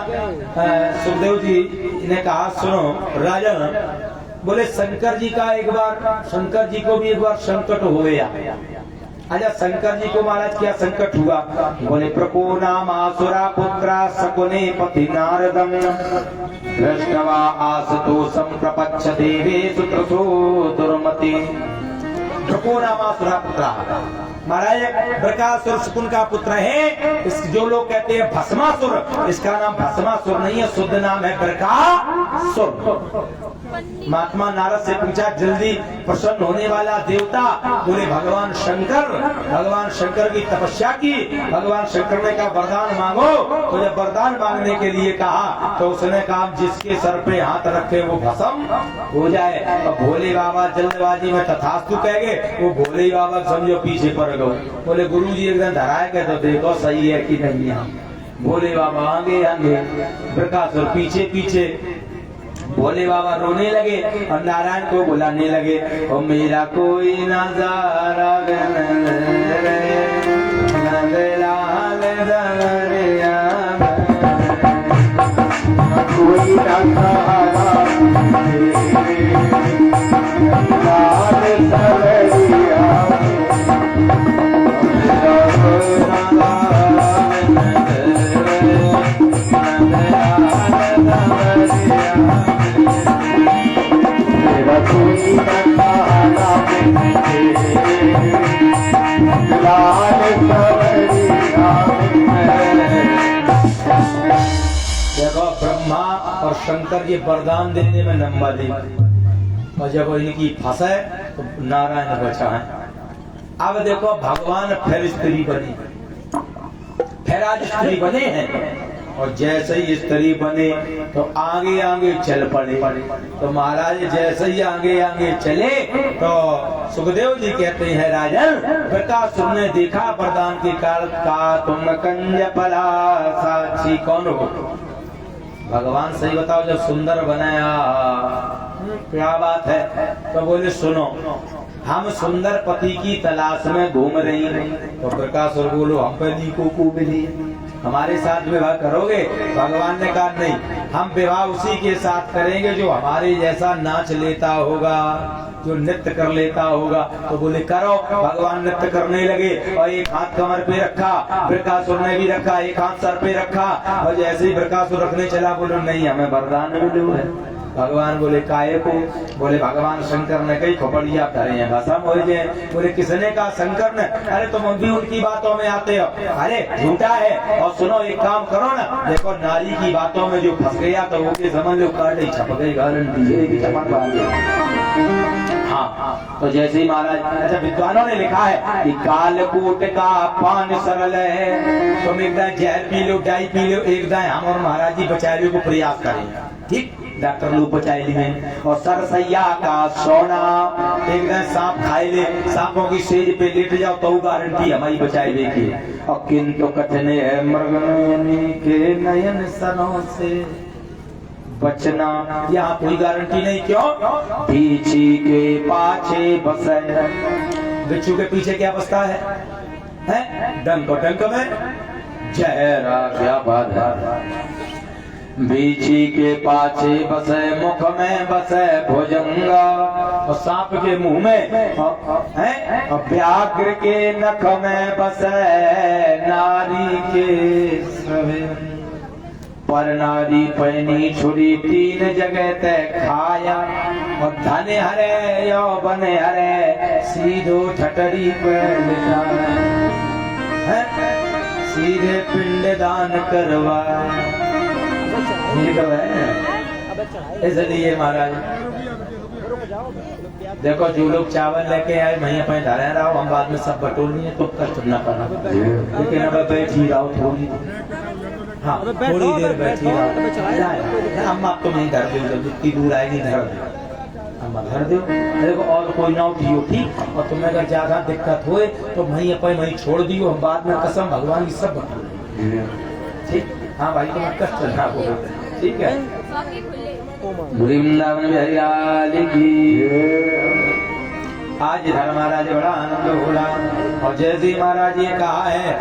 सुखदेव जी ने कहा सुनो राजन, बोले शंकर जी का एक बार, शंकर जी को भी एक बार संकट हो गया। अच्छा शंकर जी को महाराज क्या संकट हुआ? बोले प्रको नाम आसुरा पुत्रा सकुने पति नारदम दृष्टवा आसतोषम प्रपच्छ देवेषु त्रसो दुर्मति। प्रको नाम आसुरा पुत्रा, महाराज बृकासुर शकुन का पुत्र है। इस जो लोग कहते हैं भस्मासुर, इसका नाम भस्मासुर नहीं है, शुद्ध नाम है बृकासुर। महात्मा नारद से पूछा जल्दी प्रसन्न होने वाला देवता? बोले भगवान शंकर। भगवान शंकर की तपस्या की। भगवान शंकर ने कहा वरदान मांगो। तो जब वरदान मांगने के लिए कहा तो उसने कहा जिसके सर पे हाथ रखे वो भस्म हो जाए। और भोले बाबा जल्दबाजी में तथास्तु कह गए। वो भोले बाबा समझो पीछे पड़ गए। बोले गुरुजी एकदम धराए गए तो देखो सही है कि नहीं है। भोले बाबा आगे आगे, बृकासुर पीछे पीछे। भोले बाबा रोने लगे और नारायण को बुलाने लगे। ओ मेरा कोई नजारा कोई देखो ब्रह्मा और शंकर ये वरदान देने में नंबर एक। और जब इनकी फंसे तो नारायण बचा है। अब देखो भगवान फिर स्त्री बनी, फिर आज स्त्री बने हैं। और जैसे ही स्त्री बने तो आगे आगे चल पड़े। तो महाराज जैसे ही आगे आगे चले तो सुखदेव जी कहते हैं राजन बृकासुर ने देखा वरदान के काल का तुम कंज पला साक्षी कौन हो? भगवान सही बताओ जब सुंदर बनाया क्या बात है? तो बोले सुनो हम सुंदर पति की तलाश में घूम रही हैं। तो बृकासुर बोलो हम पति को मिली, हमारे साथ विवाह करोगे? भगवान ने कहा नहीं, हम विवाह उसी के साथ करेंगे जो हमारे जैसा नाच लेता होगा, जो नृत्य कर लेता होगा। तो बोले करो। भगवान नृत्य करने लगे और एक हाथ कमर पे रखा, बृकासुर ने भी रखा, एक हाथ सर पे रखा। और जैसे ही बृकासुर रखने चला बोलो नहीं हमें वरदान मिले है। भगवान बोले काहे को? बोले भगवान शंकर ने कई खोपड़िया करे भस्म हो जाए। बोले किसने कहा? शंकर ने। अरे तुम भी उनकी बातों में आते हो, अरे झूठा है। और सुनो एक काम करो ना, देखो नारी की बातों में जो फंस गया तो वो भी समझ लो काटे छप गई गारंटी चमक हाँ। तो जैसे ही महाराज अच्छा विद्वानों ने लिखा है कि कालकूट का पान सरल है, तुम एक दाएं जहर P low, die P low, एक दाएं हम और महाराज जी बचाने को प्रयास करें। ठीक डॉक्टर लोग बचाए लिए। और सरसैया का सोना, एक दिन सांप खाए ले, सांपों की सेज पे लेट जाओ तो गारंटी हमारी बचाए देखी। और किंतु कठिन है मृगनयनी के नयन सनों से बचना, यहाँ कोई गारंटी नहीं। क्यों? पीछे के पाछे बसे। बिच्छू के पीछे क्या बसता है? डंक डंक में जहरा। क्या बात है? बीची के पाछे बसे, मुख में बसे भुजंगा। और सांप के मुंह में है, और व्याघ्र के नख में बसे नारी के सवेन। पर नारी पैनी छुरी तीन जगह तय खाया। और धन हरे यौवन हरे सीधो ठटरी पर है, सीधे पिंड दान करवाए। इसलिए महाराज देखो जो लोग चावल लेके आए वहीं अपने धरे रहो, हम बाद में सब बटोरनी है तो कष्ट न करना। लेकिन अब बैठी रहो थोड़ी, हाँ थोड़ी देर बैठी रहो। अम्मा आप तो नहीं धर दो, जितनी दूर आएगी धर दो, अम्मा धर दो। देखो और कोई ना उठियो ठीक। और तुम्हें अगर ज्यादा दिक्कत होए तो वहीं अपन वहीं छोड़ दियो, हम बाद में कसम भगवान की सब बटोर ठीक। हाँ भाई तुम्हें कष्ट ना हो, ठीक है। वृंदावन हरियाली की। आज इधर महाराज बड़ा आनंद हो रहा। और जैसे महाराज ये कहा है